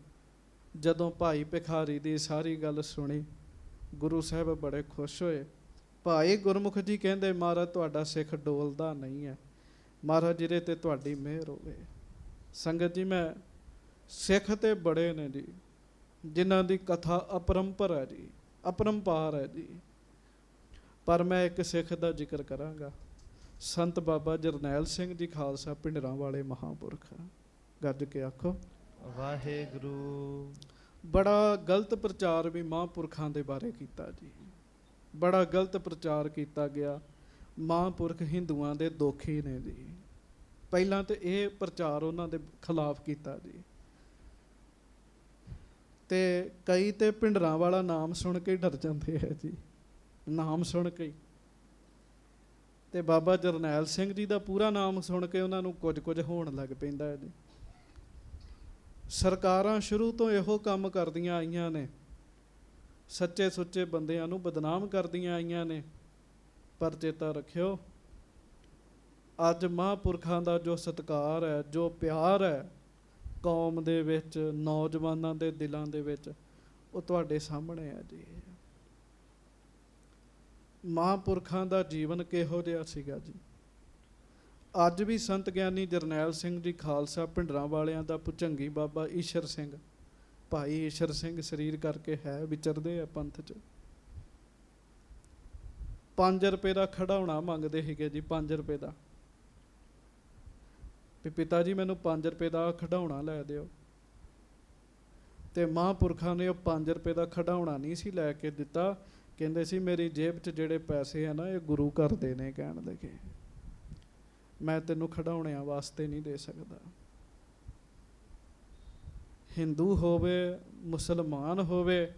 ਜਦੋਂ ਭਾਈ ਭਿਖਾਰੀ ਦੀ ਸਾਰੀ ਗੱਲ ਸੁਣੀ। ਗੁਰੂ ਸਾਹਿਬ ਬੜੇ ਖੁਸ਼ ਹੋਏ। ਭਾਈ ਗੁਰਮੁਖ ਜੀ ਕਹਿੰਦੇ ਮਹਾਰਾਜ ਤੁਹਾਡਾ ਸਿੱਖ ਡੋਲਦਾ ਨਹੀਂ ਹੈ, ਮਹਾਰਾਜ ਜਿਹਦੇ ਤੇ ਤੁਹਾਡੀ ਮਿਹਰ ਹੋਵੇ। ਸੰਗਤ ਜੀ, ਮੈਂ ਸਿੱਖ ਤੇ ਬੜੇ ਨੇ ਜੀ ਜਿਨ੍ਹਾਂ ਦੀ ਕਥਾ ਅਪਰੰਪਰ ਹੈ ਜੀ, ਅਪਰੰਪਾਰ ਹੈ ਜੀ। ਪਰ ਮੈਂ ਇੱਕ ਸਿੱਖ ਦਾ ਜ਼ਿਕਰ ਕਰਾਂਗਾ, ਸੰਤ ਬਾਬਾ ਜਰਨੈਲ ਸਿੰਘ ਜੀ ਖਾਲਸਾ ਪਿੰਡਰਾਂ ਵਾਲੇ ਮਹਾਂਪੁਰਖ। ਗੱਜ ਕੇ ਆਖੋ ਵਾਹਿਗੁਰੂ। ਬੜਾ ਗਲਤ ਪ੍ਰਚਾਰ ਵੀ ਮਹਾਂਪੁਰਖਾਂ ਦੇ ਬਾਰੇ ਕੀਤਾ ਜੀ, ਬੜਾ ਗਲਤ ਪ੍ਰਚਾਰ ਕੀਤਾ ਗਿਆ। ਮਹਾਂਪੁਰਖ ਹਿੰਦੂਆਂ ਦੇ ਦੋਖੀ ਨੇ ਜੀ। ਪਹਿਲਾਂ ਤੇ ਇਹ ਪ੍ਰਚਾਰ ਉਹਨਾਂ ਦੇ ਖਿਲਾਫ ਕੀਤਾ ਜੀ। ਤੇ ਕਈ ਤੇ ਪਿੰਡਰਾਂ ਵਾਲਾ ਨਾਮ ਸੁਣ ਕੇ ਡਰ ਜਾਂਦੇ ਹੈ ਜੀ, ਨਾਮ ਸੁਣ ਕੇ। ਤੇ ਬਾਬਾ ਜਰਨੈਲ ਸਿੰਘ ਜੀ ਦਾ ਪੂਰਾ ਨਾਮ ਸੁਣ ਕੇ ਉਹਨਾਂ ਨੂੰ ਕੁਝ ਹੋਣ ਲੱਗ ਪੈਂਦਾ ਹੈ ਜੀ। ਸਰਕਾਰਾਂ ਸ਼ੁਰੂ ਤੋਂ ਇਹੋ ਕੰਮ ਕਰਦੀਆਂ ਆਈਆਂ ਨੇ, ਸੱਚੇ ਸੁੱਚੇ ਬੰਦਿਆਂ ਨੂੰ ਬਦਨਾਮ ਕਰਦੀਆਂ ਆਈਆਂ ਨੇ। ਪਰ ਚੇਤਾ ਰੱਖਿਓ, ਅੱਜ ਮਹਾਂਪੁਰਖਾਂ ਦਾ ਜੋ ਸਤਿਕਾਰ ਹੈ, ਜੋ ਪਿਆਰ ਹੈ ਕੌਮ ਦੇ ਵਿੱਚ, ਨੌਜਵਾਨਾਂ ਦੇ ਦਿਲਾਂ ਦੇ ਵਿੱਚ, ਉਹ ਤੁਹਾਡੇ ਸਾਹਮਣੇ ਹੈ ਜੀ। ਮਹਾਂਪੁਰਖਾਂ ਦਾ ਜੀਵਨ ਕਿਹੋ ਜਿਹਾ ਸੀਗਾ ਜੀ। ਅੱਜ ਵੀ ਸੰਤ ਗਿਆਨੀ ਜਰਨੈਲ ਸਿੰਘ ਜੀ ਖਾਲਸਾ ਭਿੰਡਰਾਂ ਵਾਲਿਆਂ ਦਾ ਭੁਜੰਗੀ ਬਾਬਾ ਈਸ਼ਰ ਸਿੰਘ, ਭਾਈ ਈਸ਼ਰ ਸਿੰਘ ਸਰੀਰ ਕਰਕੇ ਹੈ, ਵਿਚਰਦੇ ਆ ਪੰਥ 'ਚ। 5 ਰੁਪਏ ਦਾ ਖਿਡੌਣਾ ਮੰਗਦੇ ਸੀਗੇ ਜੀ, 5 ਰੁਪਏ ਦਾ, ਵੀ ਪਿਤਾ ਜੀ ਮੈਨੂੰ 5 ਰੁਪਏ ਦਾ ਖਿਡੌਣਾ ਲੈ ਦਿਓ। ਤੇ ਮਹਾਂਪੁਰਖਾਂ ਨੇ ਉਹ 5 ਰੁਪਏ ਦਾ ਖਿਡੌਣਾ ਨਹੀਂ ਸੀ ਲੈ ਕੇ ਦਿੱਤਾ, ਕਹਿੰਦੇ ਸੀ ਮੇਰੀ ਜੇਬ 'ਚ ਜਿਹੜੇ ਪੈਸੇ ਆ ਨਾ ਇਹ ਗੁਰੂ ਘਰ ਦੇ ਨੇ, ਕਹਿਣ ਲੱਗੇ ਮੈਂ ਤੈਨੂੰ ਖਿਡੌਣਿਆਂ ਵਾਸਤੇ ਨਹੀਂ ਦੇ ਸਕਦਾ। ਹਿੰਦੂ ਹੋਵੇ ਮੁਸਲਮਾਨ ਹੋਵੇ,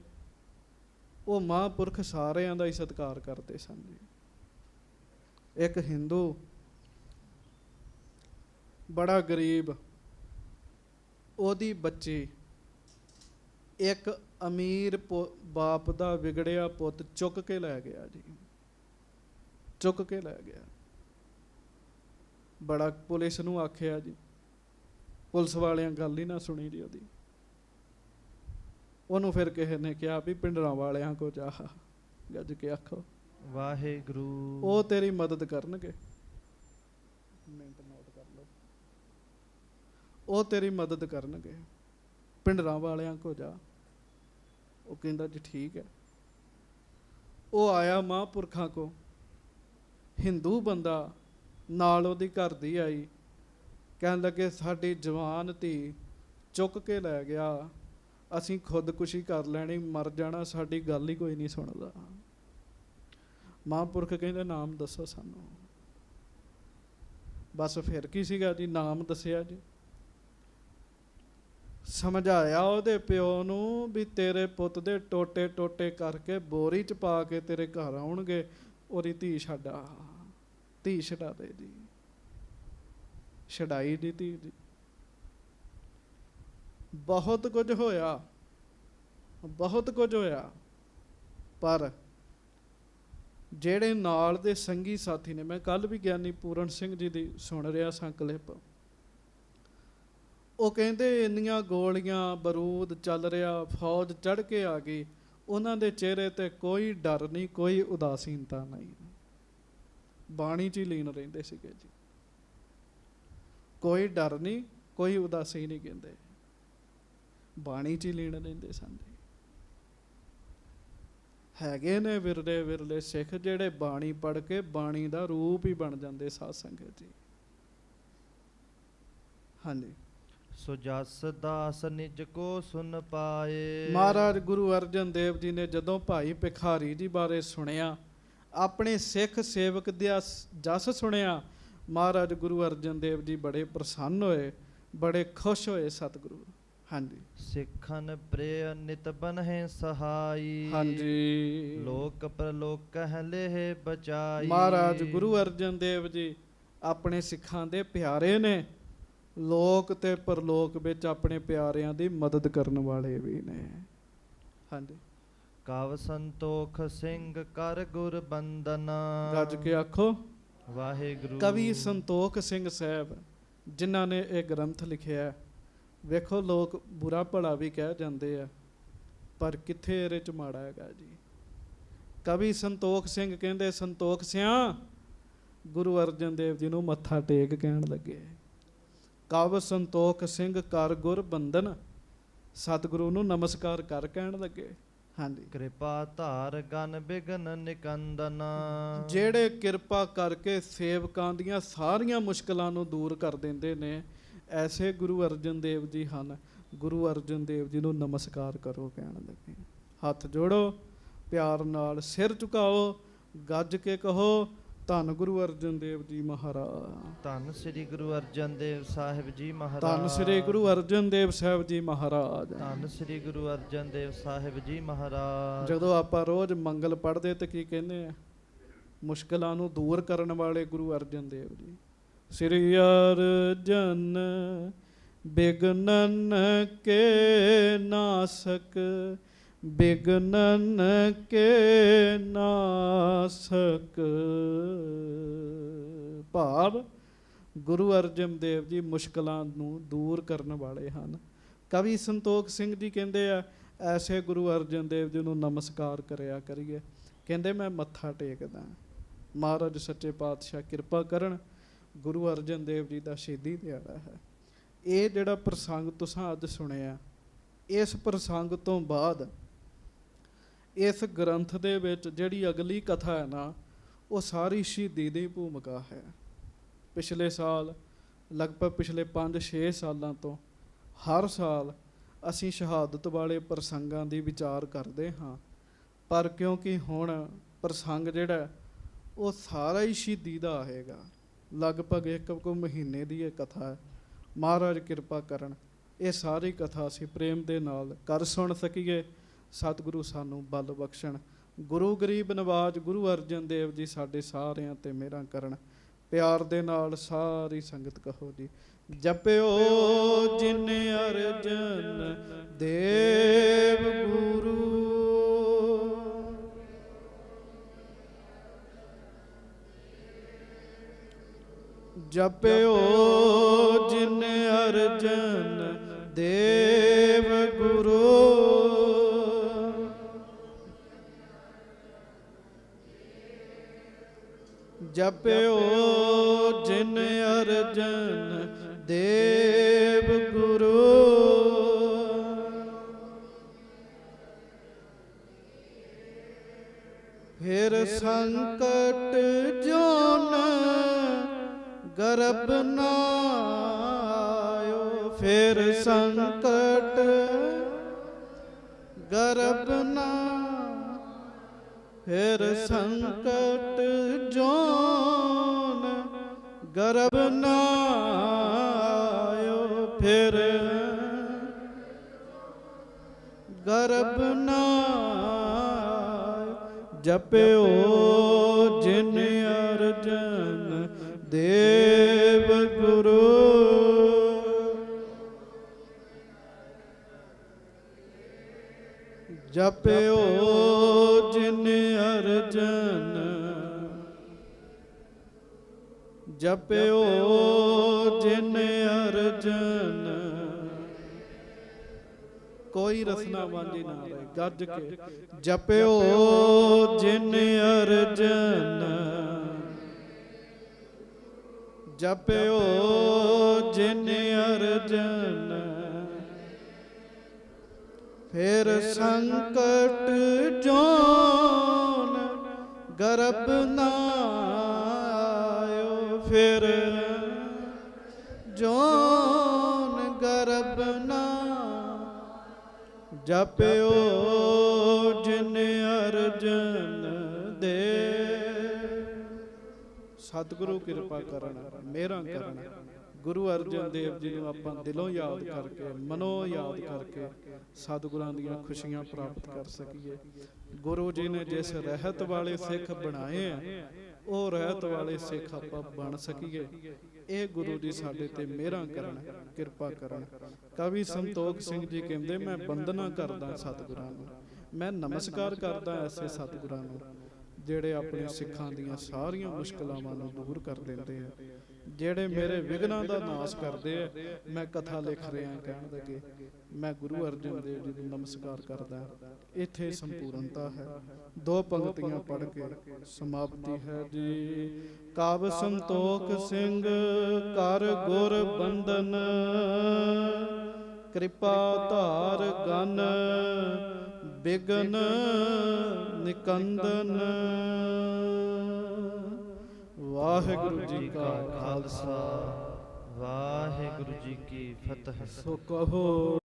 ਉਹ ਮਹਾਂਪੁਰਖ ਸਾਰਿਆਂ ਦਾ ਹੀ ਸਤਿਕਾਰ ਕਰਦੇ ਸਨ ਜੀ। ਇੱਕ ਹਿੰਦੂ ਬੜਾ ਗਰੀਬ, ਉਹਦੀ ਬੱਚੀ ਇੱਕ ਅਮੀਰ ਬਾਪ ਦਾ ਵਿਗੜਿਆ ਪੁੱਤ ਚੁੱਕ ਕੇ ਲੈ ਗਿਆ ਜੀ, ਚੁੱਕ ਕੇ ਲੈ ਗਿਆ। ਬੜਾ ਪੁਲਿਸ ਨੂੰ ਆਖਿਆ ਜੀ, ਪੁਲਿਸ ਵਾਲਿਆਂ ਗੱਲ ਹੀ ਨਾ ਸੁਣੀ ਜੀ ਉਹਦੀ। ਉਹਨੂੰ ਫਿਰ ਕਿਸੇ ਨੇ ਕਿਹਾ ਵੀ ਭਿੰਡਰਾਂ ਵਾਲਿਆਂ ਕੋ ਜਾ, ਗੱਜ ਕੇ ਆਖੋ ਵਾਹਿਗੁਰੂ। ਉਹ ਤੇਰੀ ਮਦਦ ਕਰਨਗੇ, ਮਿੰਟ ਨੋਟ ਕਰ ਲਓ, ਉਹ ਤੇਰੀ ਮਦਦ ਕਰਨਗੇ, ਭਿੰਡਰਾਂ ਵਾਲਿਆਂ ਕੋ ਜਾ। ਉਹ ਕਹਿੰਦਾ ਜੀ ਠੀਕ ਹੈ। ਉਹ ਆਇਆ ਮਹਾਂਪੁਰਖਾਂ ਕੋ, ਹਿੰਦੂ ਬੰਦਾ, ਨਾਲ ਉਹਦੀ ਘਰ ਦੀ ਆਈ, ਕਹਿਣ ਲੱਗੇ ਸਾਡੀ ਜਵਾਨ ਧੀ ਚੁੱਕ ਕੇ ਲੈ ਗਿਆ, ਅਸੀਂ ਖੁਦਕੁਸ਼ੀ ਕਰ ਲੈਣੀ, ਮਰ ਜਾਣਾ, ਸਾਡੀ ਗੱਲ ਹੀ ਕੋਈ ਨਹੀਂ ਸੁਣਦਾ। ਮਹਾਂਪੁਰਖ ਕਹਿੰਦੇ ਨਾਮ ਦੱਸੋ ਸਾਨੂੰ। ਬਸ ਫਿਰ ਕੀ ਸੀਗਾ ਜੀ, ਨਾਮ ਦੱਸਿਆ ਜੀ। ਸਮਝਾਇਆ ਉਹਦੇ ਪਿਓ ਨੂੰ ਵੀ ਤੇਰੇ ਪੁੱਤ ਦੇ ਟੋਟੇ ਟੋਟੇ ਕਰਕੇ ਬੋਰੀ 'ਚ ਪਾ ਕੇ ਤੇਰੇ ਘਰ ਆਉਣਗੇ, ਉਹਦੀ ਧੀ ਛੱਡਾ, ਧੀ ਛਡਾ ਦੇ ਜੀ। ਛਡਾਈ ਦੀ ਧੀ ਜੀ। ਬਹੁਤ ਕੁਝ ਹੋਇਆ, ਬਹੁਤ ਕੁਝ ਹੋਇਆ, ਪਰ ਜਿਹੜੇ ਨਾਲ ਦੇ ਸੰਗੀ ਸਾਥੀ ਨੇ, ਮੈਂ ਕੱਲ ਵੀ ਗਿਆਨੀ ਪੂਰਨ ਸਿੰਘ ਜੀ ਦੀ ਸੁਣ ਰਿਹਾ ਸਾਂ ਕਲਿੱਪ, ਉਹ ਕਹਿੰਦੇ ਇੰਨੀਆਂ ਗੋਲੀਆਂ ਬਰੂਦ ਚੱਲ ਰਿਹਾ, ਫੌਜ ਚੜ੍ਹ ਕੇ ਆ ਗਈ, ਉਹਨਾਂ ਦੇ ਚਿਹਰੇ ਤੇ ਕੋਈ ਡਰ ਨਹੀਂ, ਕੋਈ ਉਦਾਸੀਨਤਾ ਨਹੀਂ, ਬਾਣੀ 'ਚ ਹੀ ਲੀਨ ਰਹਿੰਦੇ ਸੀਗੇ ਜੀ। ਕੋਈ ਡਰ ਨਹੀਂ, ਕੋਈ ਉਦਾਸੀ ਨਹੀਂ, ਕਹਿੰਦੇ ਬਾਣੀ 'ਚ ਹੀ ਲੀਨ ਰਹਿੰਦੇ ਸਨ ਜੀ। ਹੈਗੇ ਨੇ ਵਿਰਲੇ ਵਿਰਲੇ ਸਿੱਖ ਜਿਹੜੇ ਬਾਣੀ ਪੜ੍ਹ ਕੇ ਬਾਣੀ ਦਾ ਰੂਪ ਹੀ ਬਣ ਜਾਂਦੇ ਸਾਧ ਸੰਗਤ ਜੀ। ਹਾਂਜੀ। ਸੋ ਜਸ ਦਾਸ ਨਿਜ ਕੋ ਸੁਨ ਪਾਏ। ਮਹਾਰਾਜ ਗੁਰੂ ਅਰਜਨ ਦੇਵ ਜੀ ਨੇ ਜਦੋਂ ਭਾਈ ਭਿਖਾਰੀ ਜੀ ਬਾਰੇ ਸੁਣਿਆ, ਆਪਣੇ ਸਿੱਖ ਸੇਵਕ ਦਾ ਜਸ ਸੁਣਿਆ, ਮਹਾਰਾਜ ਗੁਰੂ ਅਰਜਨ ਦੇਵ ਜੀ ਬੜੇ ਪ੍ਰਸੰਨ ਹੋਏ, ਬੜੇ ਖੁਸ਼ ਹੋਏ ਸਤਿਗੁਰੂ। ਹਾਂਜੀ। ਸਿੱਖਨ ਪ੍ਰਿਯ ਨਿਤ ਬਨਹਿ ਸਹਾਈ। ਹਾਂਜੀ। ਲੋਕ ਪ੍ਰਲੋਕ ਕਹਿ ਲਹਿ ਬਚਾਈ। ਮਹਾਰਾਜ ਗੁਰੂ ਅਰਜਨ ਦੇਵ ਜੀ ਆਪਣੇ ਸਿੱਖਾਂ ਦੇ ਪਿਆਰੇ ਨੇ, ਲੋਕ ਤੇ ਪਰਲੋਕ ਵਿੱਚ ਆਪਣੇ ਪਿਆਰਿਆਂ ਦੀ ਮਦਦ ਕਰਨ ਵਾਲੇ ਵੀ ਨੇ। ਹਾਂਜੀ। ਕਵ ਸੰਤੋਖ ਸਿੰਘ ਕਰ ਗੁਰ ਬੰਦਨਾ। ਗੱਜ ਕੇ ਆਖੋ ਵਾਹਿਗੁਰੂ। ਕਵੀ ਸੰਤੋਖ ਸਿੰਘ ਸਾਹਿਬ ਜਿਨ੍ਹਾਂ ਨੇ ਇਹ ਗ੍ਰੰਥ ਲਿਖਿਆ, ਵੇਖੋ ਲੋਕ ਬੁਰਾ ਭਲਾ ਵੀ ਕਹਿ ਜਾਂਦੇ ਆ, ਪਰ ਕਿੱਥੇ ਇਹਦੇ 'ਚ ਮਾੜਾ ਹੈਗਾ ਜੀ। ਕਵੀ ਸੰਤੋਖ ਸਿੰਘ ਕਹਿੰਦੇ, ਸੰਤੋਖ ਸਿਆਂ ਗੁਰੂ ਅਰਜਨ ਦੇਵ ਜੀ ਨੂੰ ਮੱਥਾ ਟੇਕ, ਕਹਿਣ ਲੱਗੇ ਕਵ ਸੰਤੋਖ ਸਿੰਘ ਕਰ ਗੁਰ ਬੰਦਨ, ਸਤਿਗੁਰੂ ਨੂੰ ਨਮਸਕਾਰ ਕਰ, ਕਹਿਣ ਲੱਗੇ। ਹਾਂਜੀ। ਕਿਰਪਾ ਧਾਰ ਗਨ ਬਿਗਨ ਨਿਕੰਦਨਾ। ਜਿਹੜੇ ਕਿਰਪਾ ਕਰਕੇ ਸੇਵਕਾਂ ਦੀਆਂ ਸਾਰੀਆਂ ਮੁਸ਼ਕਲਾਂ ਨੂੰ ਦੂਰ ਕਰ ਦਿੰਦੇ ਨੇ, ਐਸੇ ਗੁਰੂ ਅਰਜਨ ਦੇਵ ਜੀ ਹਨ। ਗੁਰੂ ਅਰਜਨ ਦੇਵ ਜੀ ਨੂੰ ਨਮਸਕਾਰ ਕਰੋ, ਕਹਿਣ ਲੱਗੇ। ਹੱਥ ਜੋੜੋ, ਪਿਆਰ ਨਾਲ ਸਿਰ ਝੁਕਾਓ, ਗੱਜ ਕੇ ਕਹੋ ਧੰਨ ਗੁਰੂ ਅਰਜਨ ਦੇਵ ਜੀ ਮਹਾਰਾਜ। ਧੰਨ ਸ੍ਰੀ ਗੁਰੂ ਅਰਜਨ ਦੇਵ ਸਾਹਿਬ ਜੀ ਮਹਾਰਾਜ। ਧੰਨ ਸ੍ਰੀ ਗੁਰੂ ਅਰਜਨ ਦੇਵ ਸਾਹਿਬ ਜੀ ਮਹਾਰਾਜ। ਧੰਨ ਸ੍ਰੀ ਗੁਰੂ ਅਰਜਨ ਦੇਵ ਸਾਹਿਬ ਜੀ ਮਹਾਰਾਜ। ਜਦੋਂ ਆਪਾਂ ਰੋਜ਼ ਮੰਗਲ ਪੜ੍ਹਦੇ ਤੇ ਕੀ ਕਹਿੰਦੇ ਆ? ਮੁਸ਼ਕਲਾਂ ਨੂੰ ਦੂਰ ਕਰਨ ਵਾਲੇ ਗੁਰੂ ਅਰਜਨ ਦੇਵ ਜੀ। ਸ੍ਰੀ ਅਰਜਨ ਬਿਗਨਨ ਕੇ ਨਾਸਕ, ਬਿਗਨਨ ਕੇ ਨਾਸਕ। ਭਾਵ ਗੁਰੂ ਅਰਜਨ ਦੇਵ ਜੀ ਮੁਸ਼ਕਲਾਂ ਨੂੰ ਦੂਰ ਕਰਨ ਵਾਲੇ ਹਨ। ਕਵੀ ਸੰਤੋਖ ਸਿੰਘ ਜੀ ਕਹਿੰਦੇ ਆ, ਐਸੇ ਗੁਰੂ ਅਰਜਨ ਦੇਵ ਜੀ ਨੂੰ ਨਮਸਕਾਰ ਕਰਿਆ ਕਰੀਏ। ਕਹਿੰਦੇ ਮੈਂ ਮੱਥਾ ਟੇਕਦਾ, ਮਹਾਰਾਜ ਸੱਚੇ ਪਾਤਸ਼ਾਹ ਕਿਰਪਾ ਕਰਨ, ਗੁਰੂ ਅਰਜਨ ਦੇਵ ਜੀ ਦਾ ਸ਼ਹੀਦੀ ਦਿਹਾੜਾ ਹੈ। ਇਹ ਜਿਹੜਾ ਪ੍ਰਸੰਗ ਤੁਸੀਂ ਅੱਜ ਸੁਣਿਆ, ਇਸ ਪ੍ਰਸੰਗ ਤੋਂ ਬਾਅਦ ਇਸ ਗ੍ਰੰਥ ਦੇ ਵਿੱਚ ਜਿਹੜੀ ਅਗਲੀ ਕਥਾ ਹੈ ਨਾ, ਉਹ ਸਾਰੀ ਸ਼ਹੀਦੀ ਦੀ ਭੂਮਿਕਾ ਹੈ। ਪਿਛਲੇ ਸਾਲ ਲਗਭਗ ਪਿਛਲੇ 5-6 ਸਾਲਾਂ ਤੋਂ ਹਰ ਸਾਲ ਅਸੀਂ ਸ਼ਹਾਦਤ ਵਾਲੇ ਪ੍ਰਸੰਗਾਂ ਦੀ ਵਿਚਾਰ ਕਰਦੇ ਹਾਂ, ਪਰ ਕਿਉਂਕਿ ਹੁਣ ਪ੍ਰਸੰਗ ਜਿਹੜਾ ਉਹ ਸਾਰਾ ਹੀ ਸ਼ਹੀਦੀ ਦਾ ਆਏਗਾ। ਲਗਭਗ 1 ਮਹੀਨੇ ਦੀ ਇਹ ਕਥਾ ਹੈ। ਮਹਾਰਾਜ ਕਿਰਪਾ ਕਰਨ ਇਹ ਸਾਰੀ ਕਥਾ ਅਸੀਂ ਪ੍ਰੇਮ ਦੇ ਨਾਲ ਕਰ ਸੁਣ ਸਕੀਏ। ਸਤਿਗੁਰੂ ਸਾਨੂੰ ਬਲ ਬਖਸ਼ਣ। ਗੁਰੂ ਗਰੀਬ ਨਵਾਜ ਗੁਰੂ ਅਰਜਨ ਦੇਵ ਜੀ ਸਾਡੇ ਸਾਰਿਆਂ ਤੇ ਮਿਹਰਾਂ ਕਰਨ। ਪਿਆਰ ਦੇ ਨਾਲ ਸਾਰੀ ਸੰਗਤ ਕਹੋ ਜੀ, ਜਪਿਓ ਜਿਨ ਅਰਜਨ ਦੇਵ ਗੁਰੂ, ਜਪਿਓ ਜਿਨ ਅਰਜਨ ਦੇਵ ਗੁਰੂ, ਜਪਿਓ ਜਿਨ ਅਰਜਨ ਦੇਵ ਗੁਰੂ, ਫਿਰ ਸੰਕਟ ਜੋਨ ਗਰਭ ਨਾ ਆਇਓ, ਫਿਰ ਸੰਕਟ ਗਰਭ ਨਾ, ਫਿਰ ਸੰਕਟ ਜੋਨ ਗਰਭ ਨਾ ਆਇਓ, ਫਿਰ ਗਰਭ ਨਾ ਆਇਓ, ਜਪਿਓ ਜਿਨ ਅਰਜਨ ਦੇਵ ਗੁਰੂ, ਜਪਿਓ ਜਿਨ ਅਰਜਨ, ਜਪਿਓ ਜਿਨ ਅਰਜਨ। ਕੋਈ ਰਸਨਾ ਵਾਂਝੀ ਨਾ ਰਹੇ, ਗੱਜ ਕੇ ਜਪਿਓ ਜਿਨ ਅਰਜਨ, ਜਪਿਓ ਜਿਨ ਅਰਜਨ, ਫਿਰ ਸੰਕਟ ਜੋਨ ਗਰਭ ਨਾ ਆਇਓ, ਫਿਰ ਜੋਨ ਗਰਭ ਨਾ, ਜਪਿਓ ਜਿਨ ਅਰਜਨ ਦੇ। ਸਤਿਗੁਰੂ ਕਿਰਪਾ ਕਰਨ, ਮਿਹਰਾਂ ਕਰਨ। ਗੁਰੂ ਅਰਜਨ ਦੇਵ ਜੀ ਨੂੰ ਆਪਾਂ ਦਿਲੋਂ ਯਾਦ ਕਰਕੇ, ਮਨੋਂ ਯਾਦ ਕਰਕੇ ਸਤਿਗੁਰਾਂ ਦੀਆਂ ਖੁਸ਼ੀਆਂ ਪ੍ਰਾਪਤ ਕਰ ਸਕੀਏ। ਗੁਰੂ ਜੀ ਨੇ ਜਿਸ ਰਹਿਤ ਵਾਲੇ ਸਿੱਖ ਬਣਾਏ ਆ, ਉਹ ਰਹਿਤ ਵਾਲੇ ਸਿੱਖ ਆਪਾਂ ਬਣ ਸਕੀਏ। ਇਹ ਗੁਰੂ ਜੀ ਸਾਡੇ ਤੇ ਮਿਹਰਾਂ ਕਰਨ, ਕਿਰਪਾ ਕਰਨ। ਕਵੀ ਸੰਤੋਖ ਸਿੰਘ ਜੀ ਕਹਿੰਦੇ, ਮੈਂ ਬੰਦਨਾ ਕਰਦਾ ਸਤਿਗੁਰਾਂ ਨੂੰ, ਮੈਂ ਨਮਸਕਾਰ ਕਰਦਾ ਐਸੇ ਸਤਿਗੁਰਾਂ ਨੂੰ ਜਿਹੜੇ ਆਪਣੇ ਸਿੱਖਾਂ ਦੀਆਂ ਸਾਰੀਆਂ ਮੁਸ਼ਕਲਾਵਾਂ ਨੂੰ ਦੂਰ ਕਰ ਦਿੰਦੇ ਆ, ਜਿਹੜੇ ਮੇਰੇ ਵਿਘਨਾਂ ਦਾ ਨਾਸ਼ ਕਰਦੇ ਆ। ਮੈਂ ਕਥਾ ਲਿਖ ਰਿਹਾ ਕਹਿਣ ਲੱਗੇ, ਮੈਂ ਗੁਰੂ ਅਰਜਨ ਦੇਵ ਜੀ ਨੂੰ ਨਮਸਕਾਰ ਕਰਦਾ। ਇੱਥੇ ਸੰਪੂਰਨਤਾ ਹੈ। 2 ਪੰਕਤੀਆਂ ਪੜ੍ਹ ਕੇ ਸਮਾਪਤੀ ਹੈ ਜੀ। ਕਾਵ ਸੰਤੋਖ ਸਿੰਘ ਕਰ ਗੁਰ ਬੰਦਨ, ਕਿਰਪਾ ਧਾਰ ਗਨ ਬਿਗਨ ਨਿਕੰਦਨ। ਵਾਹਿਗੁਰੂ ਜੀ ਕਾ ਖਾਲਸਾ, ਵਾਹਿਗੁਰੂ ਜੀ ਕੀ ਫਤਿਹ। ਸੋ ਕਹੋ।